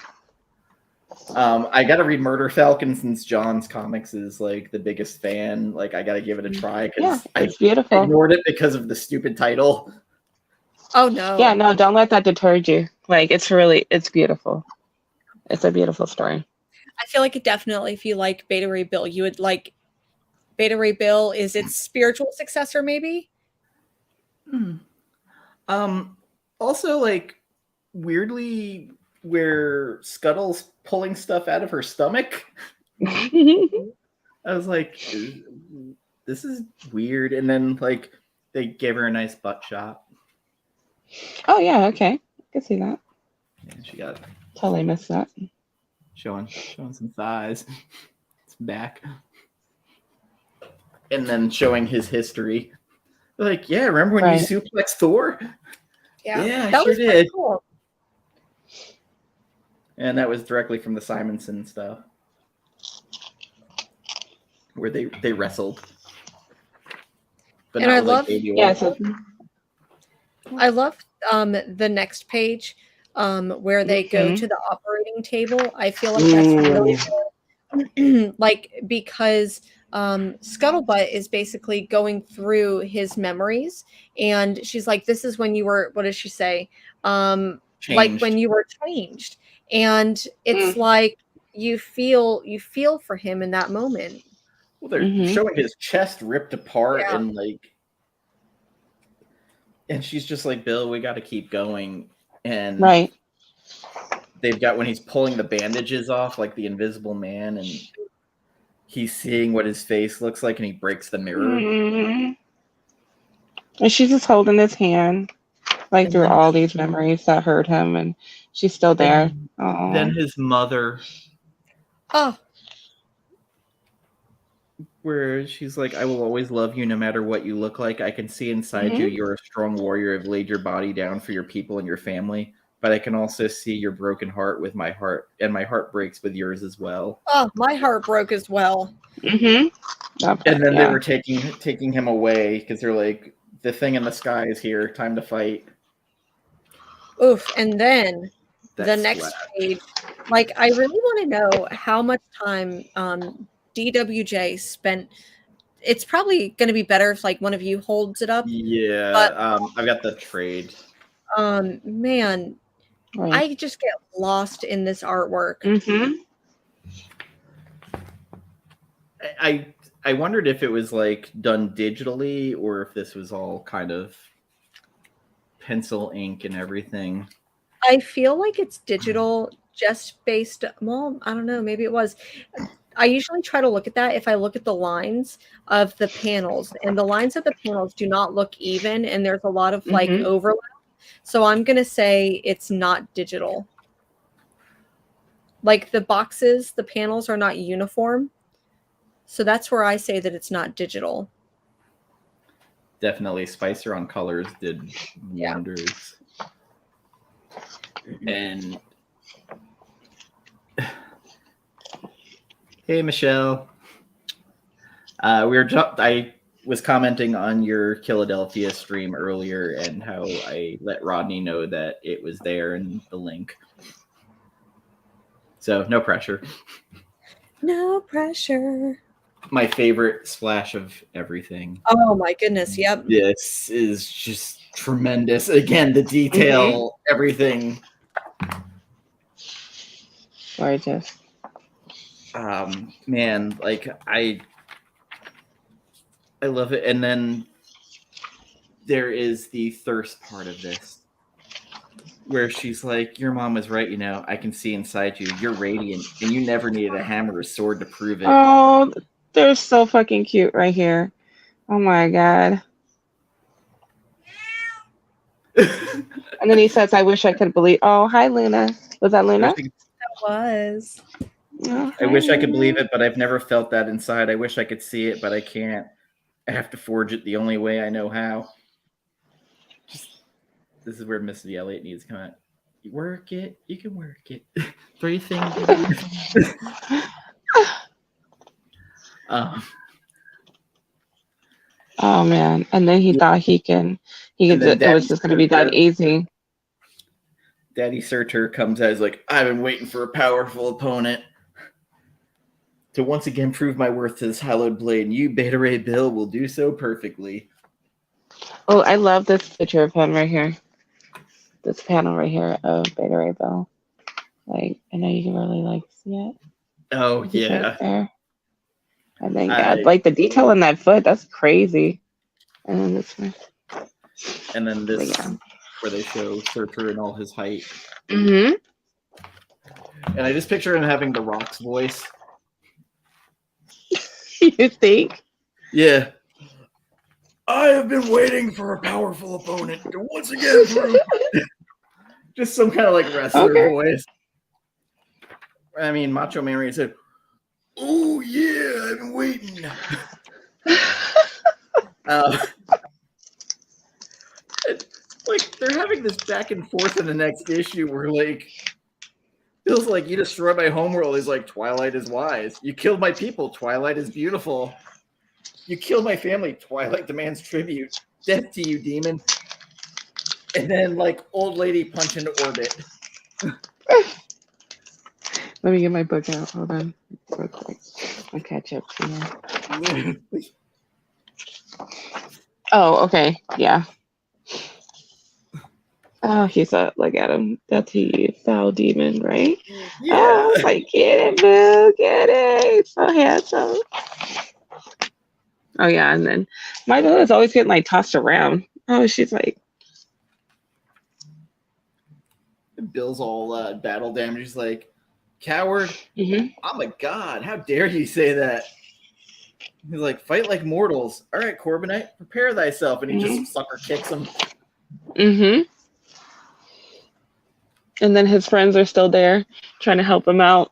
I got to read Murder Falcon since John's Comics is like the biggest fan. Like, I got to give it a try because it's beautiful. I ignored it because of the stupid title. Oh no. Yeah, no, don't let that deter you. Like, it's beautiful. It's a beautiful story. I feel like definitely if you like Beta Ray Bill, you would like Beta Ray Bill is its spiritual successor, maybe? Also, like, weirdly, where Scuttle's pulling stuff out of her stomach. I was like, this is weird. And then, like, they gave her a nice butt shot. Oh, yeah, okay. I can see that. Yeah, she got totally missed that. Showing some thighs. It's back. And then showing his history. Like, yeah, remember when you suplexed Thor? Yeah, I sure did. Cool. And that was directly from the Simonson stuff, where they wrestled. But And I not with, like, love, baby oil. Yeah, so I love the next page where they go to the operating table. I feel like that's really good. Like, because Scuttlebutt is basically going through his memories, and she's like, this is when you were, what does she say? Like when you were changed. And it's like you feel for him in that moment. Well, they're showing his chest ripped apart Yeah. and like, and she's just like, Bill, we got to keep going. And right. they've got when he's pulling the bandages off, like the Invisible Man, and he's seeing what his face looks like, and he breaks the mirror. And she's just holding his hand, like And through then- all these memories that hurt him, and she's still there. Then his mother, Oh, where she's like, I will always love you no matter what you look like. I can see inside you. You're a strong warrior. I've laid your body down for your people and your family. But I can also see your broken heart with my heart, and my heart breaks with yours as well. oh, my heart broke as well. And then they were taking him away because they're like, the thing in the sky is here. Time to fight. Oof. And then That the next page, like, I really want to know how much time DWJ spent. It's probably going to be better if like one of you holds it up. Yeah, but, I've got the trade. Man, I just get lost in this artwork. I wondered if it was like done digitally or if this was all kind of pencil ink and everything. I feel like it's digital, just based. Well, I don't know. Maybe it was. I usually try to look at that if I look at the lines of the panels, and the lines of the panels do not look even, and there's a lot of like overlap. So I'm gonna say it's not digital. Like the boxes, the panels are not uniform. So that's where I say that it's not digital. Definitely Spicer on colors did wonders. And hey, Michelle. I was commenting on your Philadelphia stream earlier and how I let Rodney know that it was there in the link. So no pressure. No pressure. My favorite splash of everything. Oh my goodness, yep. This is just tremendous. Again, the detail, everything. Gorgeous. Man, like I love it. And then there is the thirst part of this, where she's like, your mom was right, you know, I can see inside you. You're radiant, and you never needed a hammer or sword to prove it. Oh, they're so fucking cute right here. Oh my god. And then he says, I wish I could believe. Oh, hi, Luna. Was that Luna? That was. Oh, I wish I could believe it, but I've never felt that inside. I wish I could see it, but I can't. I have to forge it the only way I know how. This is where Mrs. Elliott needs to come out. You work it, you can work it. 3 things. Oh man! And then he thought he could. It was just going to be that easy. Daddy Surtur comes out. He's like, I've been waiting for a powerful opponent to once again prove my worth to this hallowed blade, and you, Beta Ray Bill, will do so perfectly. Oh, I love this picture of him right here. This panel right here of Beta Ray Bill. Like, I know you can really like see it. Oh yeah. Right there. And then like the detail in that foot, that's crazy. And then this one. And then this where they show Surtur in all his height. Mm-hmm. And I just picture him having the Rock's voice. You think? Yeah. I have been waiting for a powerful opponent to once again prove. Just some kind of like wrestler voice. I mean, Macho Man Ray said, "Oh yeah, I've been waiting." Like they're having this back and forth in the next issue where like Bill's like, you destroyed my homeworld. He's like, Twilight is wise. You killed my people. Twilight is beautiful. You killed my family. Twilight demands tribute. Death to you, demon. And then, like, old lady punch into orbit. Let me get my book out. Hold on, real quick. I'll catch up to you. Oh, okay, yeah. Oh, he's look at him. That's he, foul demon, right? Yeah. Oh, like, get it, Boo, get it. So handsome. Oh, yeah, and then my Boo is always getting, like, tossed around. Oh, she's like... Bill's all battle damage. He's like, coward, I'm a god. How dare you say that? He's like, fight like mortals. All right, Corbinite, prepare thyself. And he just sucker kicks him. And then his friends are still there trying to help him out.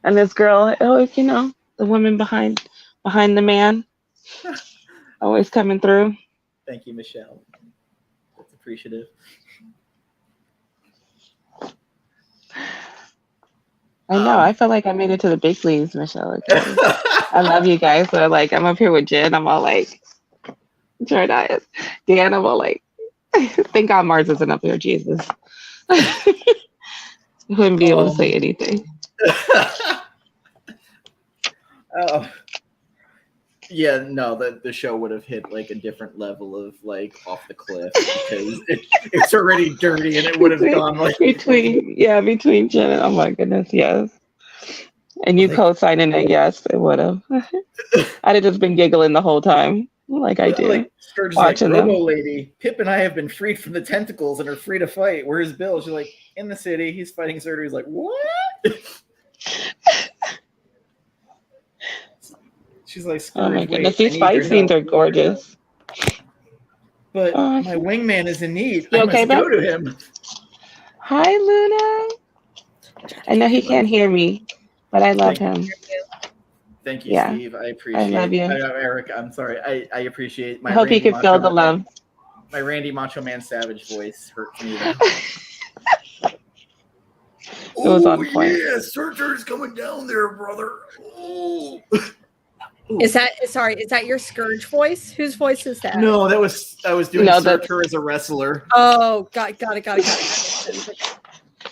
And this girl, always, the woman behind the man, always coming through. Thank you, Michelle. That's appreciative. I know. I feel like I made it to the big leagues, Michelle. I love you guys. So, like, I'm up here with Jen. I'm all like, Jordan, Dan. I'm all like, thank God Mars isn't up here. Jesus, wouldn't be able to say anything. Yeah, no, the show would have hit like a different level of like off the cliff because it's already dirty and it would have gone like between Jen and oh my goodness, yes. And you co-signing it, yes, it would have. I'd have just been giggling the whole time, like I do. Like, Scourge's watching like, them. Robo lady, Pip and I have been freed from the tentacles and are free to fight. Where's Bill? She's like, in the city. He's fighting Surtur. He's like, what? She's like, oh my goodness, these fight scenes are gorgeous. But my wingman is in need. I okay, must go to him. Hi, Luna. I know he can't hear me, but I love him. Thank you, Steve. I appreciate it. I love you. Eric, I'm sorry. I appreciate my I hope you can feel the love. My Randy Macho Man Savage voice hurts me. It was on point. Yeah, Surtur's coming down there, brother. Oh. Is that your Scourge voice? Whose voice is that? No, I was doing Surtur as a wrestler. Oh, got it.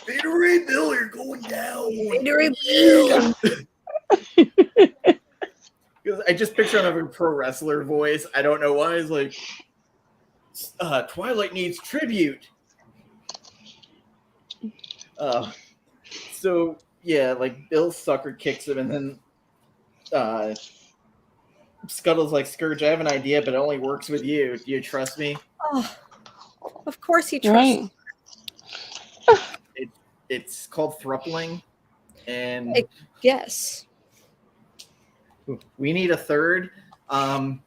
Gatorade Bill, you're going down. Gatorade Bill. Because I just picture him having a pro wrestler voice. I don't know why. It's like, Twilight needs tribute. So yeah, like Bill sucker kicks him, and then Scuttle's like, Scourge, I have an idea, but it only works with you. Do you trust me? Oh, of course he trusts. Right. It's called thruppling, and yes, we need a third. We're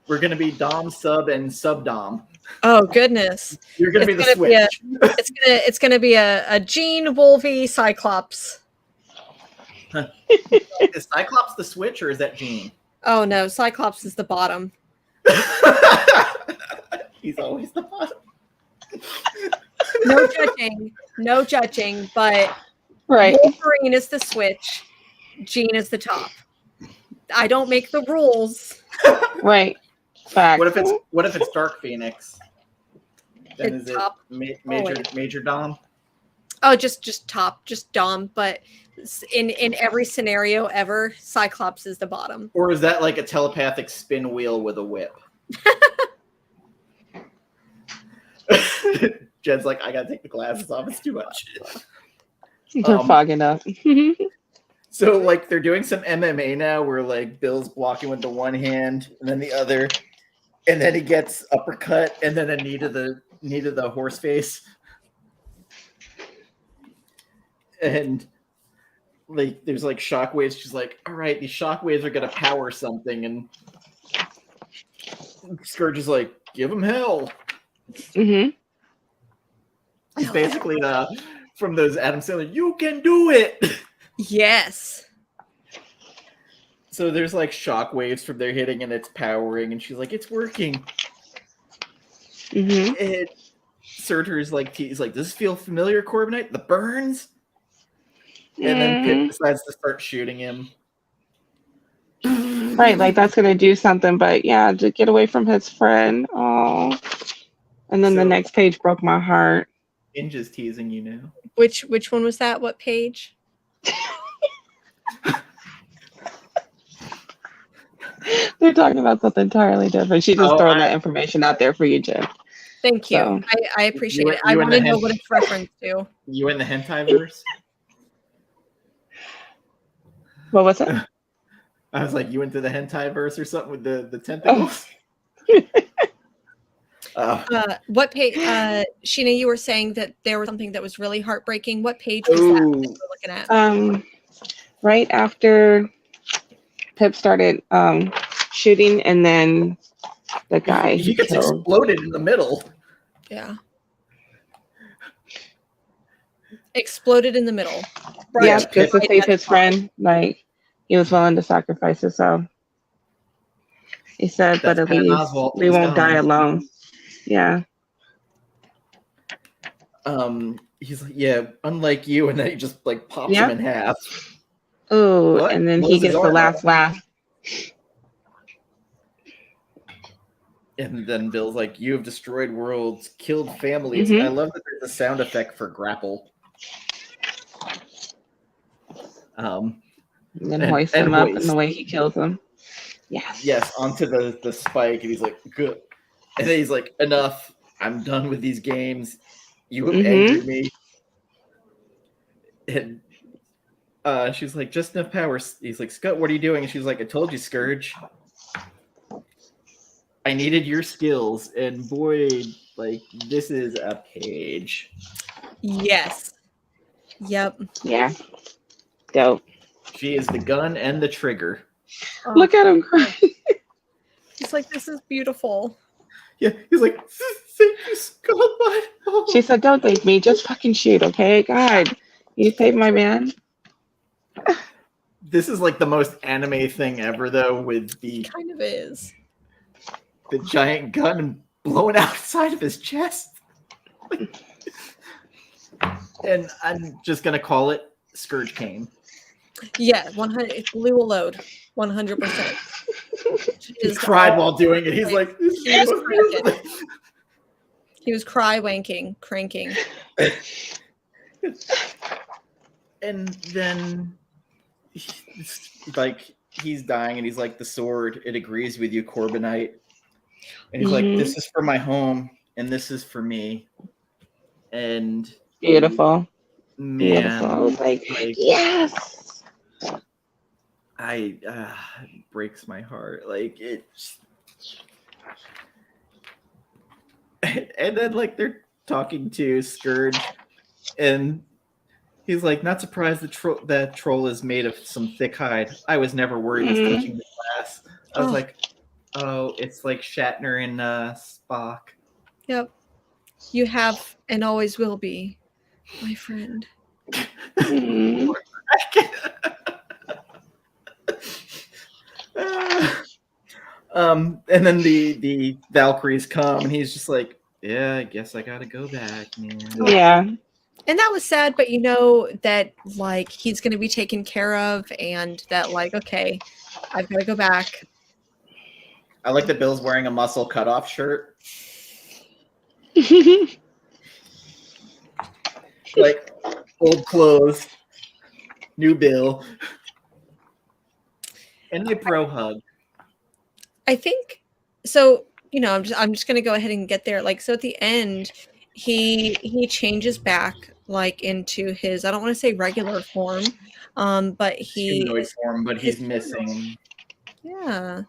gonna be Dom, Sub, and Sub Dom. Oh goodness! You're gonna be the switch. It's gonna be a Jean, Wolvie, Cyclops. Is Cyclops the switch, or is that Jean? Oh no, Cyclops is the bottom. He's always the bottom. No judging, but right. Wolverine is the switch, Jean is the top. I don't make the rules. Right. Fact. What if it's Dark Phoenix? Then it's is top. it Major Dom? Oh, just top, just Dom. But in every scenario ever, Cyclops is the bottom. Or is that like a telepathic spin wheel with a whip? Jed's like, I gotta take the glasses off. It's too much. They're fogging up. So like they're doing some MMA now where like Bill's blocking with the one hand and then the other, and then he gets uppercut and then a knee to the horse face. And like there's like shockwaves. She's like, all right, these shockwaves are gonna power something, and Scourge is like, give him hell. Mm-hmm. He's basically from those Adam Sandler, you can do it. Yes. So there's like shock waves from their hitting and it's powering, and she's like, it's working. Mm-hmm. And Surtur's like, he's like, does this feel familiar, Corbinite? The burns? And then Pip decides to start shooting him. Right, like that's gonna do something, but yeah, to get away from his friend. Oh, and then the next page broke my heart. Ninja's teasing you now. Which one was that? What page? They're talking about something entirely different. She's just throwing that information out there for you, Jen. Thank you. So, I appreciate it. I want to know what it's referenced to. You in the hentai verse? What was it? I was like, you into the hentai verse or something with the tentacles? What page? Sheena, you were saying that there was something that was really heartbreaking. What page was that you were looking at? Right after Pip started shooting, and then the guy he gets exploded in the middle. Yeah. Exploded in the middle. Right. Yeah, just to save his friend. Like, he was willing to sacrifice himself. He said, but at least we won't die alone. Yeah. He's like, yeah, unlike you, and then he just like pops him in half. Oh, and then he gets the last laugh. And then Bill's like, you have destroyed worlds, killed families. I love that there's a sound effect for grapple. And then hoist him up in the way he kills him. Yes. Yes, onto the spike, and he's like, good. And then he's like, enough. I'm done with these games. You have angered me. And she's like, just enough power. He's like, Scott, what are you doing? And she's like, I told you, Scourge. I needed your skills. And boy, like, this is a page. Yes. Yep. Yeah. Dope. She is the gun and the trigger. Oh. Look at him cry. He's like, this is beautiful. Yeah, he's like, thank you, Scott. Oh. She said, don't thank me. Just fucking shoot, okay? God, you saved my man. This is like the most anime thing ever, though, with the... It kind of is. The giant gun blowing outside of his chest. And I'm just going to call it Scourge came. Yeah, 100. It blew a load. 100%. He cried while doing it. He's like, he was cranking. And then, like, he's dying, and he's like, the sword, it agrees with you, Corbinite. And he's like, this is for my home, and this is for me. And beautiful. Man, beautiful. Like, yes. It breaks my heart. Like, it. And then, like, they're talking to Scourge, and he's like, not surprised that troll is made of some thick hide. I was never worried it's touching the glass. I was like, oh, it's like Shatner and Spock. Yep. You have and always will be, my friend. And then the Valkyries come, and he's just like, yeah, I guess I gotta go back, man. Yeah. And that was sad, but you know that, like, he's going to be taken care of, and that, like, okay, I've got to go back. I like that Bill's wearing a muscle cutoff shirt. Like, old clothes, new Bill. And the bro hug. I think so. You know, I'm just gonna go ahead and get there. Like, so at the end, he changes back, like, into his, I don't want to say regular form, but humanoid form, but he's missing. Yeah.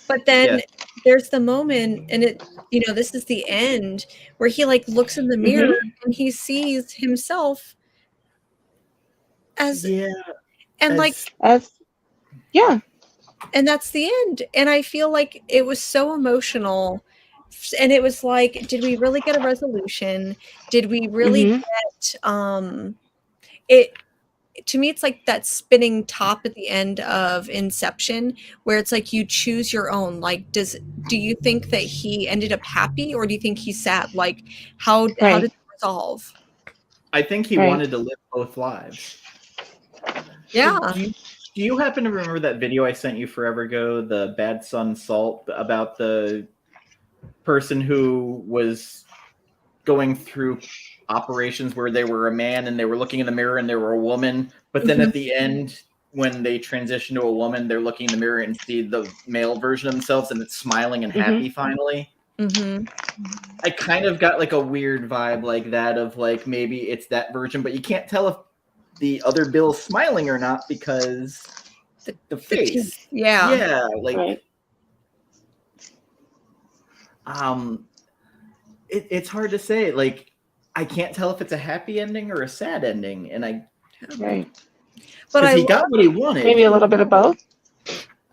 But then there's the moment, and it, you know, this is the end where he, like, looks in the mirror and he sees himself as and that's the end. And I feel like it was so emotional, and it was like, did we really get a resolution? Did we really get to me, it's like that spinning top at the end of Inception, where it's like you choose your own. Like, do you think that he ended up happy, or do you think he's sad? Like, how did it resolve? I think he wanted to live both lives. Yeah. Do you happen to remember that video I sent you forever ago, the Bad Son Salt, about the person who was going through operations where they were a man and they were looking in the mirror and they were a woman, but then at the end, when they transition to a woman, they're looking in the mirror and see the male version of themselves and it's smiling and happy finally. I kind of got like a weird vibe like that of like maybe it's that version, but you can't tell if the other Bill's smiling or not because the face. Yeah, like it's hard to say. Like, I can't tell if it's a happy ending or a sad ending, and but he got what he wanted. Maybe a little bit of both.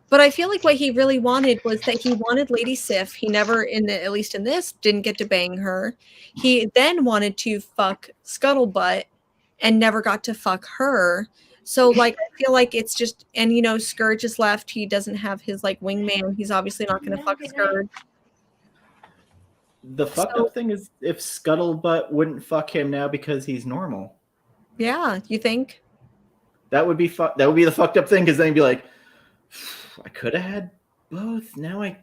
But I feel like what he really wanted was that he wanted Lady Sif. He never, at least in this, didn't get to bang her. He then wanted to fuck Scuttlebutt and never got to fuck her. So, like, I feel like it's just, and Scourge is left. He doesn't have his like wingman. He's obviously not going to fuck Scourge. The fucked up thing is if Scuttlebutt wouldn't fuck him now because he's normal. Yeah, you think? That would be the fucked up thing, because then he'd be like, I could have had both. Now I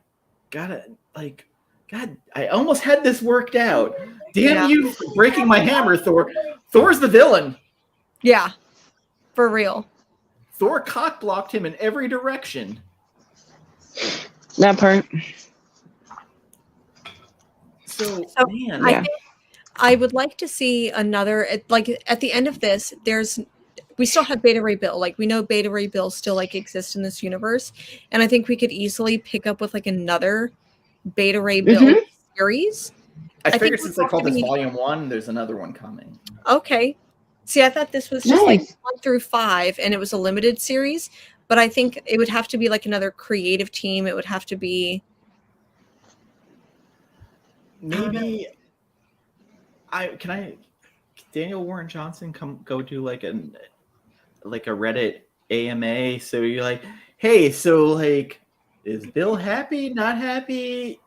gotta, like, God, I almost had this worked out. Damn you for breaking my hammer, Thor. Thor's the villain. Yeah, for real. Thor cock blocked him in every direction. That part. So man, I would like to see another, like at the end of this, we still have Beta Ray Bill. Like, we know Beta Ray Bill still like exists in this universe. And I think we could easily pick up with like another Beta Ray Bill series. I figured since they called this Volume 1, there's another one coming. Okay. See, I thought this was just like 1 through 5 and it was a limited series, but I think it would have to be like another creative team. It would have to be maybe Daniel Warren Johnson go do like a Reddit AMA, so you're like, hey, so like, is Bill happy, not happy?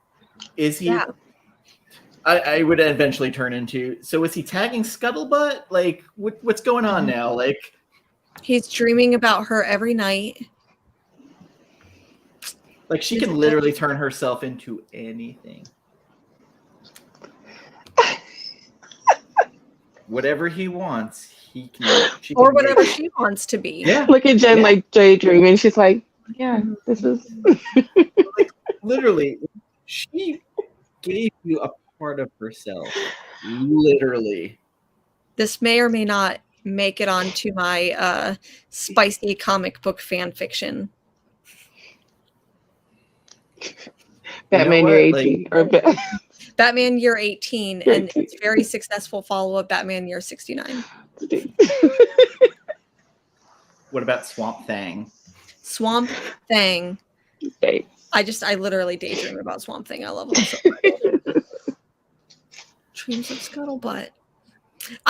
Is he I would eventually turn into, so is he tagging Scuttlebutt? Like, what's going on now? Like, he's dreaming about her every night. Like, she can literally turn herself into anything. Whatever he wants, he can. Or whatever she wants to be. Yeah. Look at Jen like daydreaming. She's like, yeah, this is. Like, literally, she gave you a part of herself. Literally. This may or may not make it onto my spicy comic book fan fiction. Batman Year 18. Like, or Batman Year 18 and its very successful follow-up, Batman Year 69. What about Swamp Thing? Swamp Thing. Okay. I literally daydream about Swamp Thing. I love him so much. Dreams of Scuttlebutt.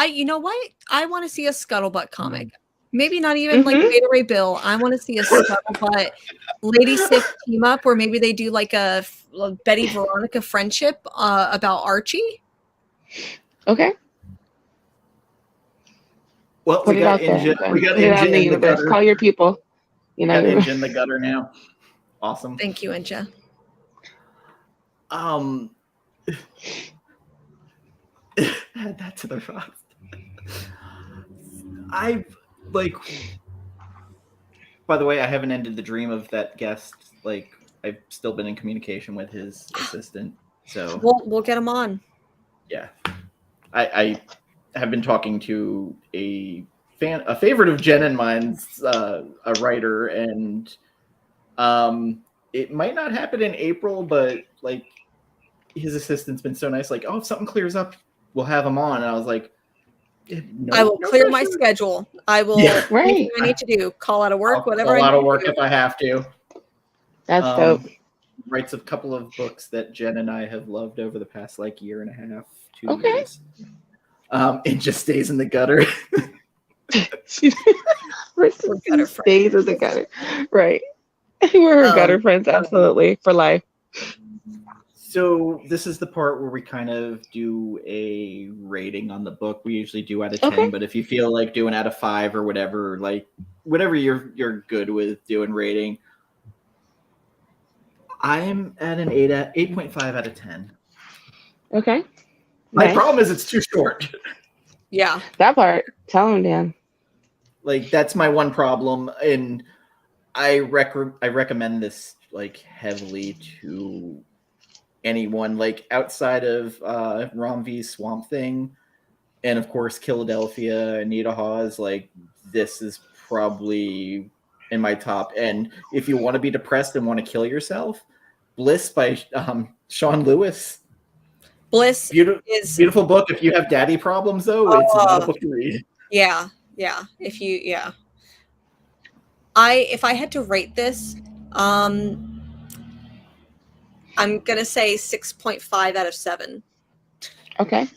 You know what? I want to see a Scuttlebutt comic. Maybe not even like Beta Ray Bill. I want to see a Scuttlebutt Lady Sif team up, or maybe they do like a Betty Veronica friendship about Archie. Okay. Well, we got Inja in the gutter. Call your people. You know, Inja in the gutter now. Awesome. Thank you, Inja. Add that to the roster. By the way, I haven't ended the dream of that guest. Like, I've still been in communication with his assistant. So we'll get him on. Yeah. I have been talking to a favorite of Jen and mine's, a writer, and it might not happen in April, but like, his assistant's been so nice. Like, oh, if something clears up, we'll have him on. And I was like, I will clear my schedule. I will do what I need to do. Call out of work, whatever. Call out of work if I have to. That's dope. Writes a couple of books that Jen and I have loved over the past like year and a half, 2 years. It just stays in the gutter. person We're who gutter stays as a gutter. Right. We're gutter friends, absolutely, for life. So this is the part where we kind of do a rating on the book. We usually do out of 10, but if you feel like doing out of 5 or whatever, like whatever you're good with doing rating, I'm at an 8.5 out of 10. Okay. My Nice. problem is it's too short. Yeah. That part. Tell him, Dan. Like that's my one problem, and I recommend this like heavily to anyone like outside of Rom V's Swamp Thing, and of course Philadelphia, Anita Hawes. Like this is probably in my top. And if you want to be depressed and want to kill yourself, Bliss by Sean Lewis. Bliss is beautiful book. If you have daddy problems, though, it's not a book to read. Yeah. If I had to rate this, I'm gonna say 6.5 out of 7. Okay.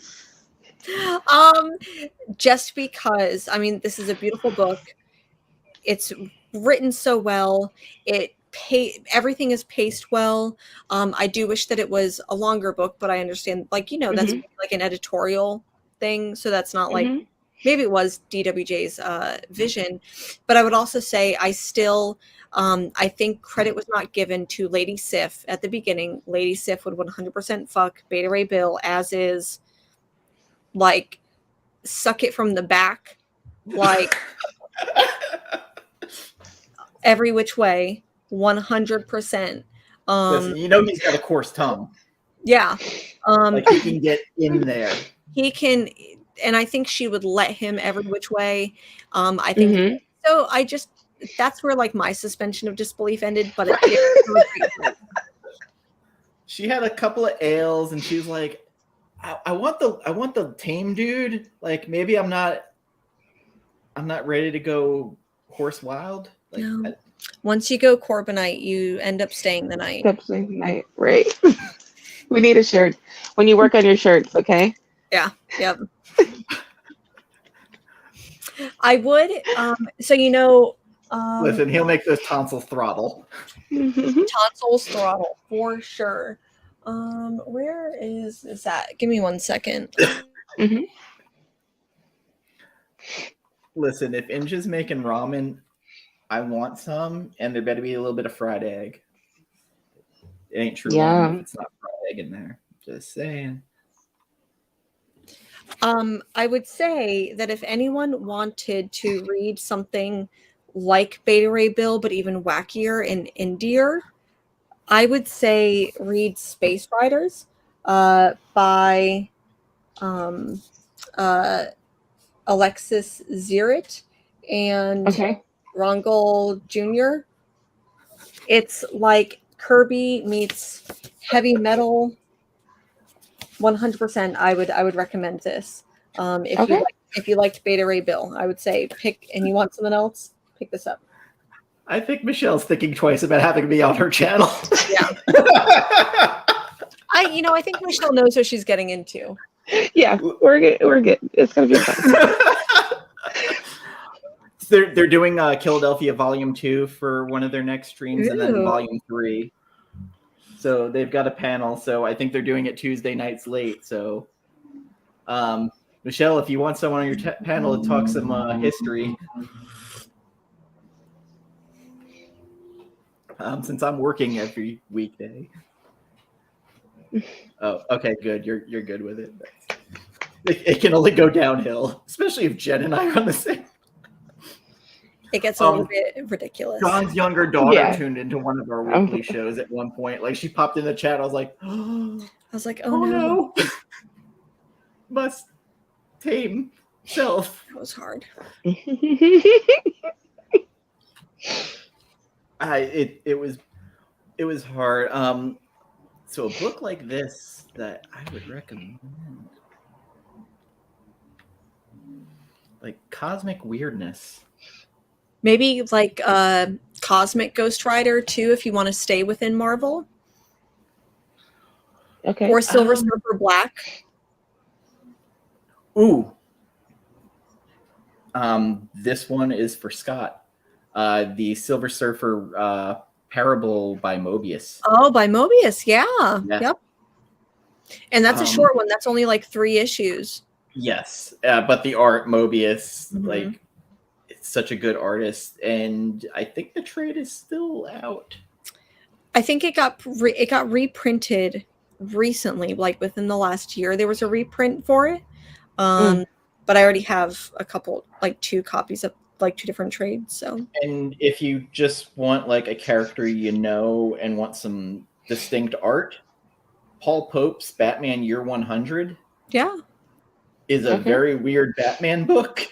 Just because this is a beautiful book. It's written so well. Everything is paced well. I do wish that it was a longer book, but I understand, that's like an editorial thing, so that's not like maybe it was DWJ's vision. But I would also say I still I think credit was not given to Lady Sif at the beginning. Lady Sif would 100% fuck Beta Ray Bill as is, like suck it from the back, like every which way, 100%. Listen, he's got a coarse tongue. Yeah. Like he can get in there. He can, and I think she would let him every which way. I think so. That's where like my suspension of disbelief ended. But she had a couple of ales, and she was like, I want the tame dude. Like maybe I'm not ready to go horse wild. Like, no. Once you go Corbinite, you end up staying the night. Right. We need a shirt. When you work on your shirts, okay? Yeah. Yep. I would. Listen, he'll make those tonsils throttle. Tonsils throttle for sure. Where is that? Give me 1 second. Listen, if Inge is making ramen, I want some, and there better be a little bit of fried egg. It ain't true ramen if it's not fried egg in there. Just saying. I would say that if anyone wanted to read something like Beta Ray Bill, but even wackier and indier, I would say read Space Riders by Alexis Zirit and Rongol Jr. It's like Kirby meets heavy metal. 100%. I would recommend this. If you liked Beta Ray Bill, I would say pick, and you want something else, pick this up. I think Michelle's thinking twice about having me on her channel. Yeah. I think Michelle knows what she's getting into. Yeah, we're good. It's gonna be fun. They're doing Philadelphia Volume 2 for one of their next streams, and then Volume 3. So they've got a panel. So I think they're doing it Tuesday nights late. So, Michelle, if you want someone on your panel to talk some history, since I'm working every weekday. Oh, okay, good. You're good with it. It can only go downhill, especially if Jen and I are on the same. It gets a little bit ridiculous. John's younger daughter tuned into one of our weekly shows at one point. Like she popped in the chat. I was like, oh no. Must tame self. That was hard. It was hard. So a book like this that I would recommend, like Cosmic Weirdness. Maybe like Cosmic Ghost Rider too, if you want to stay within Marvel. Okay. Or Silver Surfer Black. Ooh. This one is for Scott. The Silver Surfer Parable by Mobius. Oh, by Mobius, yeah. Yep. And that's a short one. That's only like 3 issues. Yes, but the art, Mobius, like, it's such a good artist, and I think the trade is still out. I think it got reprinted recently, like within the last year. There was a reprint for it, but I already have a couple, like 2 copies of like 2 different trades. So, and if you just want like a character and want some distinct art, Paul Pope's Batman Year 100, is a very weird Batman book.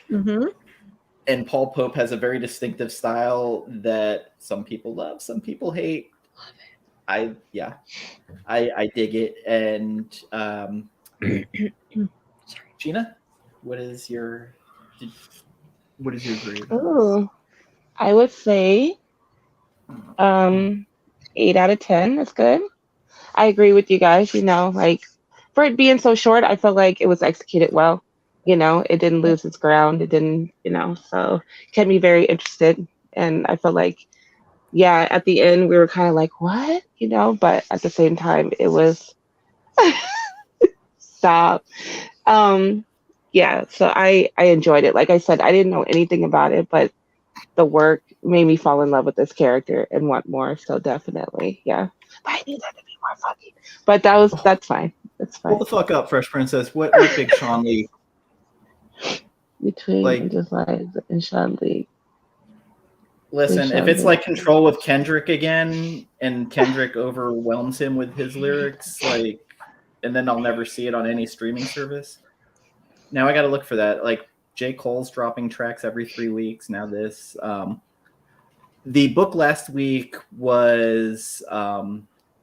And Paul Pope has a very distinctive style that some people love, some people hate. I dig it. And Sheena, what is your grade? Oh, I would say 8 out of 10. That's good. I agree with you guys. Like, for it being so short, I felt like it was executed well. It didn't lose its ground. It didn't, so it kept me very interested. And I felt like, at the end we were kind of like, what? But at the same time, it was stop. So I enjoyed it. Like I said, I didn't know anything about it, but the work made me fall in love with this character and want more. So definitely, But I need that to be more funny. But that's fine. That's fine. Hold the fuck up, Fresh Princess. What big Sean Lee? Between Angels Lives and Sean Lee. Listen, if it's like Control with Kendrick again, and Kendrick overwhelms him with his lyrics, like, and then I'll never see it on any streaming service. Now I got to look for that. Like, J. Cole's dropping tracks every 3 weeks. Now this. The book last week was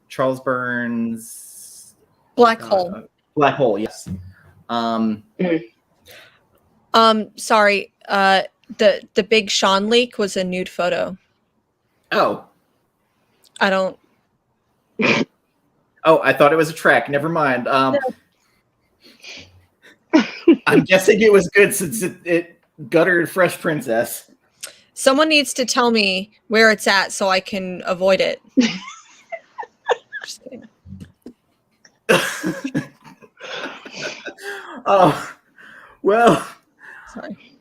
Charles Burns' Black Hole. Black Hole, yes. Sorry. The big Sean leak was a nude photo. Oh. I don't. Oh, I thought it was a track. Never mind. No. I'm guessing it was good since it guttered Fresh Princess. Someone needs to tell me where it's at so I can avoid it. Just kidding. Oh, well. Sorry.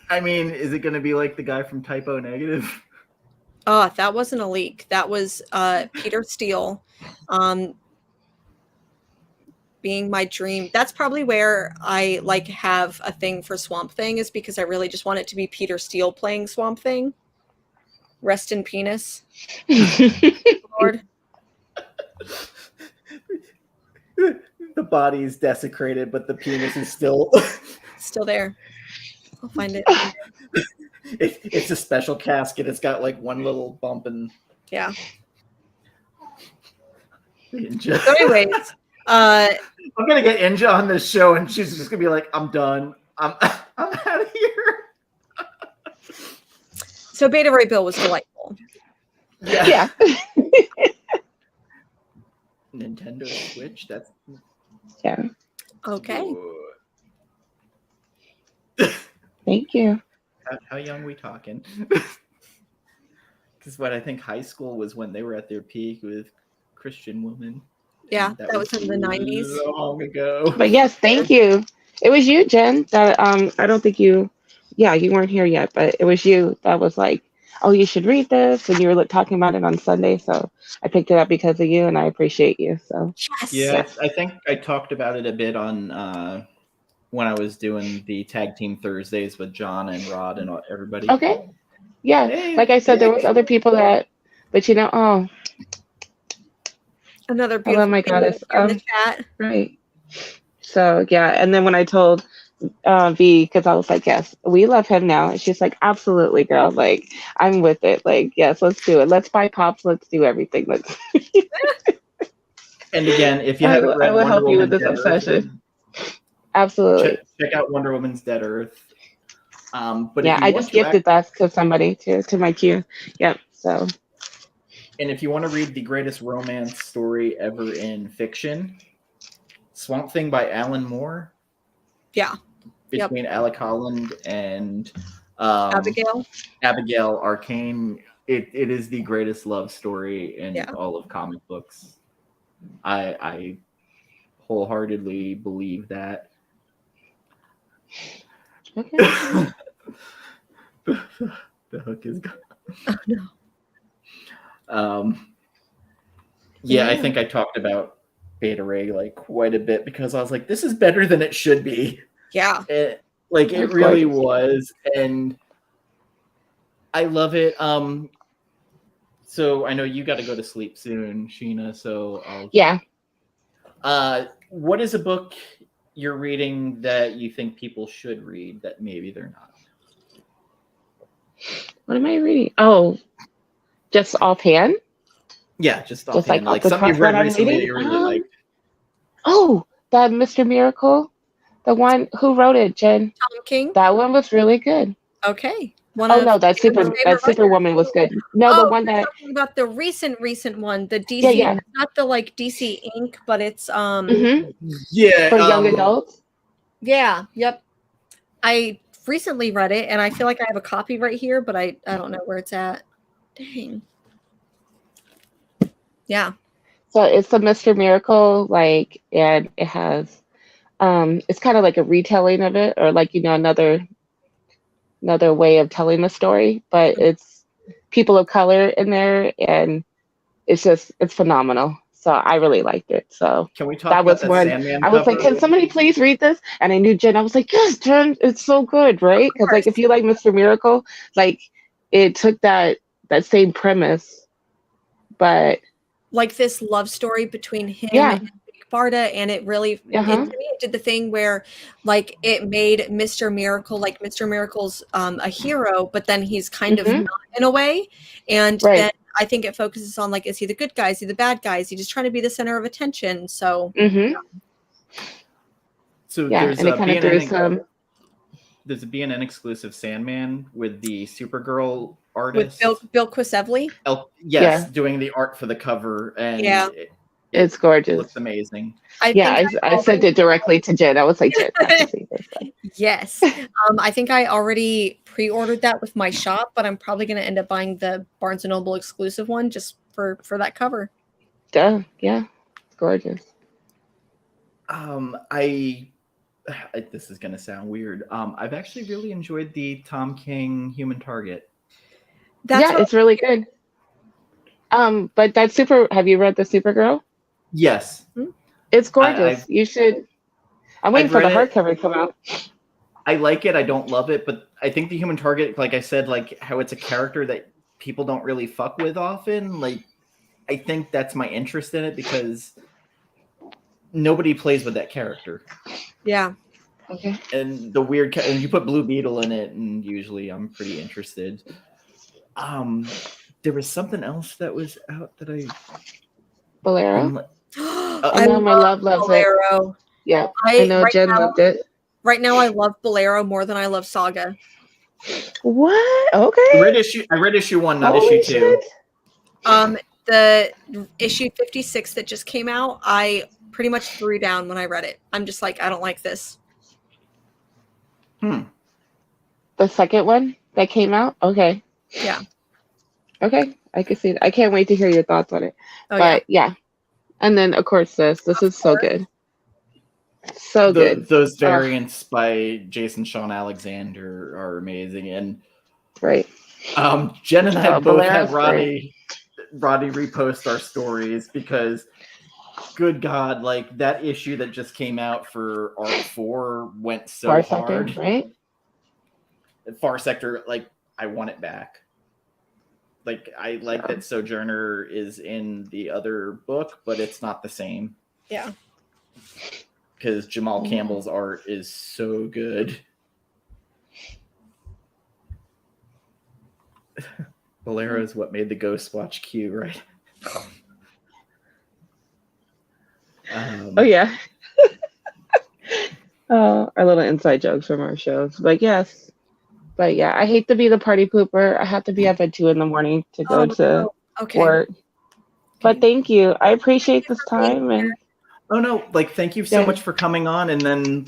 I mean, is it going to be like the guy from Typo Negative? Oh, that wasn't a leak. That was Peter Steele being my dream. That's probably where I like have a thing for Swamp Thing, is because I really just want it to be Peter Steele playing Swamp Thing. Rest in penis. Lord. The body is desecrated, but the penis is still there. I'll find it. It's a special casket. It's got like one little bump and yeah. Inja. So anyways, I'm gonna get Inja on this show, and she's just gonna be like, "I'm done. I'm out of here." So Beta Ray Bill was delightful. Yeah. Nintendo Switch. That's okay. Thank you. How young we talking? Because what I think high school was when they were at their peak with Christian Woman. Yeah, that was in the 90s. Long ago. But yes, thank you. It was you, Jen, that I don't think you weren't here yet, but it was you that was like, oh, you should read this, and you were talking about it on Sunday, so I picked it up because of you, and I appreciate you. So yes. Yeah, I think I talked about it a bit on when I was doing the Tag Team Thursdays with John and Rod and everybody. Okay. Yeah, hey, like I said, there was other people that, but another beautiful my goddess in the chat. Right. So yeah, and then when I told V, because I was like, yes, we love him now, and she's like, absolutely, girl. Like, I'm with it. Like, yes, let's do it. Let's buy pops. Let's do everything. Let's. And again, if you haven't read I will Wonder help you Woman with this Dead obsession. Earth, Absolutely. check out Wonder Woman's Dead Earth. But yeah, I just gifted that to somebody to my queue. Yep. So. And if you want to read the greatest romance story ever in fiction, Swamp Thing by Alan Moore. Yeah. between Alec Holland and Abigail Arcane. It is the greatest love story in all of comic books. I wholeheartedly believe that. Okay. The hook is gone. Oh, no. Yeah, I think I talked about Beta Ray like quite a bit because I was like, this is better than it should be. Yeah. It really was. And I love it. So I know you got to go to sleep soon, Sheena. So what is a book you're reading that you think people should read that maybe they're not? What am I reading? Oh, just offhand? Yeah, just offhand. Like something you've read recently that you really liked. Oh, that Mr. Miracle. The one who wrote it, Jen. Tom King? That one was really good. Okay. That Superwoman was good. No, the one that talking about the recent one, the DC, not the like DC Inc., but it's for young adults. Yeah, yep. I recently read it, and I feel like I have a copy right here, but I don't know where it's at. Dang. Yeah. So it's the Mr. Miracle, and it has, it's kind of like a retelling of it, or another way of telling the story, but it's people of color in there, and it's phenomenal. So I really liked it. So can we talk about that one? Sandman I was like, can somebody please read this? And I knew Jen. I was like, yes, Jen, it's so good, right? Because if you like Mr. Miracle, it took that same premise, but like this love story between him and Barda, and it really it did the thing where it made Mr. Miracle Mr. Miracle's a hero, but then he's kind of not in a way, and then I think it focuses on is he the good guy, is he the bad guy, is he just trying to be the center of attention? So so there's and it kind of threw some. There's a BNN exclusive Sandman with the Supergirl artist with Bill Quisevely. Doing the art for the cover, and it's gorgeous. It looks amazing. I sent it directly to Jen. I was like, Jen, I have to see this. Yes. I think I already pre-ordered that with my shop, but I'm probably going to end up buying the Barnes & Noble exclusive one just for that cover. Yeah, it's gorgeous. This is going to sound weird. I've actually really enjoyed the Tom King Human Target. It's really good. But have you read the Supergirl? Yes. It's gorgeous. You should. I'm waiting for the hardcover to come out. I like it. I don't love it, but I think the Human Target, like I said, how it's a character that people don't really fuck with often. I think that's my interest in it because nobody plays with that character. Yeah. Okay. And the weird, and you put Blue Beetle in it, and usually I'm pretty interested. There was something else that was out that Bolero. I know my love loves Bolero. It. Yeah, I know Jen loved it. Right now, I love Bolero more than I love Saga. What? Okay. I read issue 1, not issue 2. The issue 56 that just came out, I pretty much threw down when I read it. I'm just like, I don't like this. The second one that came out? Okay. Yeah. Okay. I can see it. I can't wait to hear your thoughts on it. Yeah. And then, of course, this is so good. So good. Those variants by Jason Sean Alexander are amazing. And Jen and I both had Roddy repost our stories because, good God, that issue that just came out for Art 4 went so Far hard. Sector, right? Far Sector, I want it back. I like that Sojourner is in the other book, but it's not the same. Yeah. Because Jamal Campbell's art is so good. Bolero is what made the Ghost Watch Q, right? Oh, yeah. Our little inside jokes from our shows. But yes. But yeah, I hate to be the party pooper. I have to be up at 2 a.m. to go to work. But thank you. I appreciate this time. And thank you so much for coming on. And then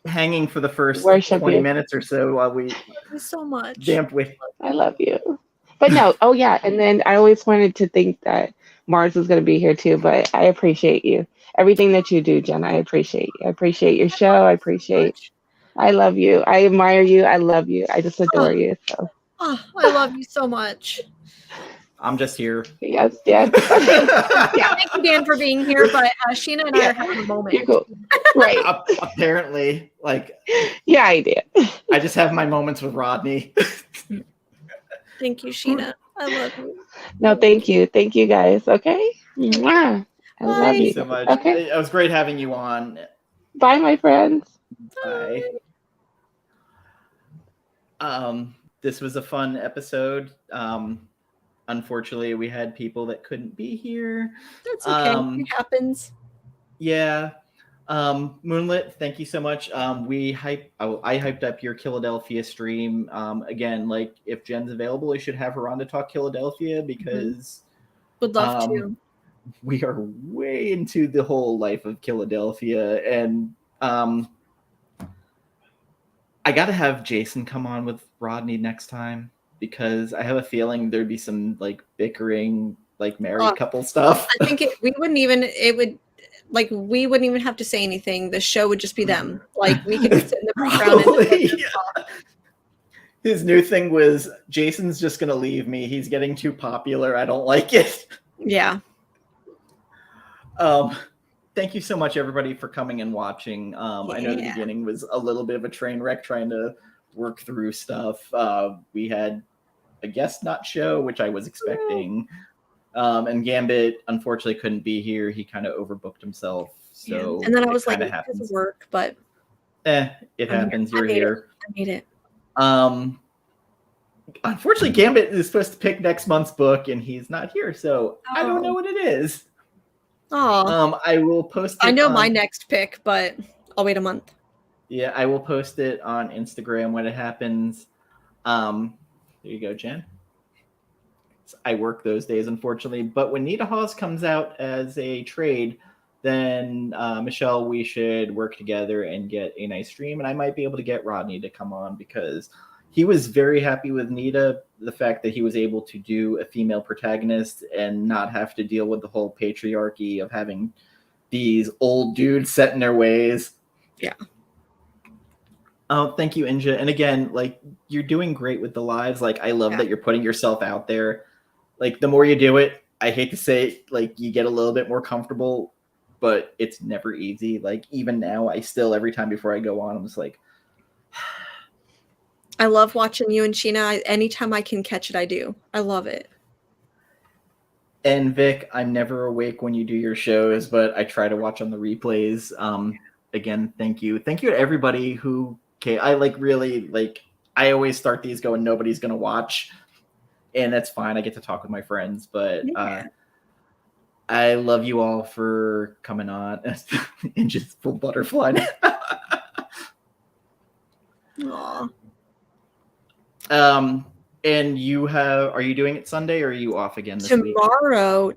hanging for the first Worship 20 you. minutes or so while we Thank you so much. vamped with. I love you. But no, oh yeah, and then I always wanted to think that Mars was going to be here too, but I appreciate you. Everything that you do, Jen, I appreciate you. I appreciate your show. I love you. I admire you. I love you. I just adore you. So Oh, I love you so much. I'm just here. yes, yes. Yeah, thank you, Dan, for being here. But Sheena and I are having a moment. You're cool. Right. Apparently, like, yeah, I did. I just have my moments with Rodney. Thank you, Sheena. I love you. No, thank you. Thank you guys. Okay. Mwah. I love Thank you. you so much. Okay. It was great having you on. Bye, my friends. Bye. This was a fun episode. Unfortunately, we had people that couldn't be here. That's okay. It happens. Yeah. Moonlit, thank you so much. I hyped up your Philadelphia stream. Again, like, if Jen's available, I should have her on to talk Philadelphia because would love to. We are way into the whole life of Philadelphia, and I gotta have Jason come on with Rodney next time because I have a feeling there'd be some like bickering, like married couple stuff. I think we wouldn't even have to say anything. The show would just be them. Like, we could just sit in the background. Yeah. His new thing was, Jason's just gonna leave me. He's getting too popular. I don't like it. Yeah. Thank you so much, everybody, for coming and watching. I know the beginning was a little bit of a train wreck trying to work through stuff. We had a guest not show, which I was expecting. And Gambit, unfortunately, couldn't be here. He kind of overbooked himself. So and then I was like, because of work, but it happens. You're here. I made it. Unfortunately, Gambit is supposed to pick next month's book, and he's not here. So I don't know what it is. Oh. I will post it. I know my next pick, but I'll wait a month. Yeah, I will post it on Instagram when it happens. There you go, Jen. I work those days, unfortunately. But when Nita Hawes comes out as a trade, then Michelle, we should work together and get a nice stream. And I might be able to get Rodney to come on because he was very happy with Nita, the fact that he was able to do a female protagonist and not have to deal with the whole patriarchy of having these old dudes set in their ways. Yeah. Oh, thank you, Inja. And again, like, you're doing great with the lives. Like, I love that you're putting yourself out there. Like, the more you do it, I hate to say it, like, you get a little bit more comfortable, but it's never easy. Like, even now, I still, every time before I go on, I'm just like, I love watching you and Sheena. Anytime I can catch it, I do. I love it. And Vic, I'm never awake when you do your shows, but I try to watch on the replays. Again, thank you. Thank you to everybody who came. I I always start these going, nobody's going to watch. And that's fine. I get to talk with my friends, but I love you all for coming on. And just full butterfly. Aww. And are you doing it Sunday or are you off again this week?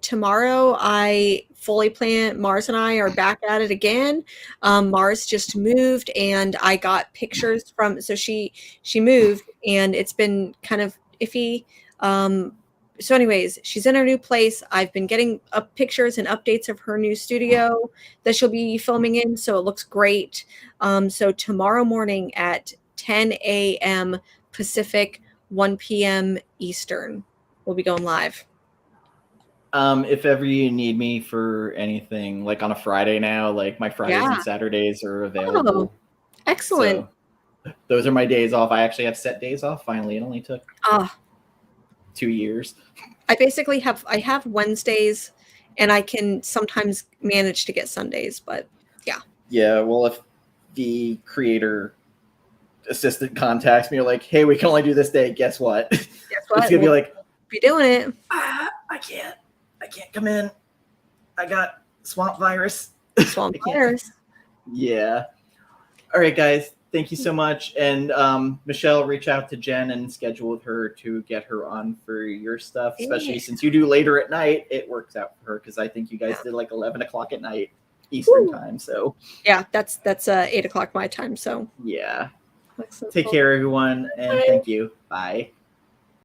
Tomorrow I fully plan. Mars and I are back at it again. Mars just moved and I got pictures so she moved and it's been kind of iffy. So anyways, she's in her new place. I've been getting pictures and updates of her new studio that she'll be filming in. So it looks great. So tomorrow morning at 10 a.m. Pacific, 1 p.m. Eastern, we'll be going live. If ever you need me for anything, like on a Friday now, like my Fridays and Saturdays are available. Oh, excellent. So those are my days off. I actually have set days off. Finally, it only took 2 years. I basically have Wednesdays, and I can sometimes manage to get Sundays, but yeah. Yeah, well, if the creator assistant contacts me, like, hey, we can only do this day, guess what? Guess what? It's gonna be like, be doing it. I can't come in. I got swamp virus. Swamp virus. Yeah. All right, guys. Thank you so much. And Michelle, reach out to Jen and schedule with her to get her on for your stuff, especially since you do later at night. It works out for her because I think you guys did like 11 o'clock at night. Eastern time. So yeah, that's 8 o'clock my time. So yeah. excellent. Take care, everyone, and thank you. Bye.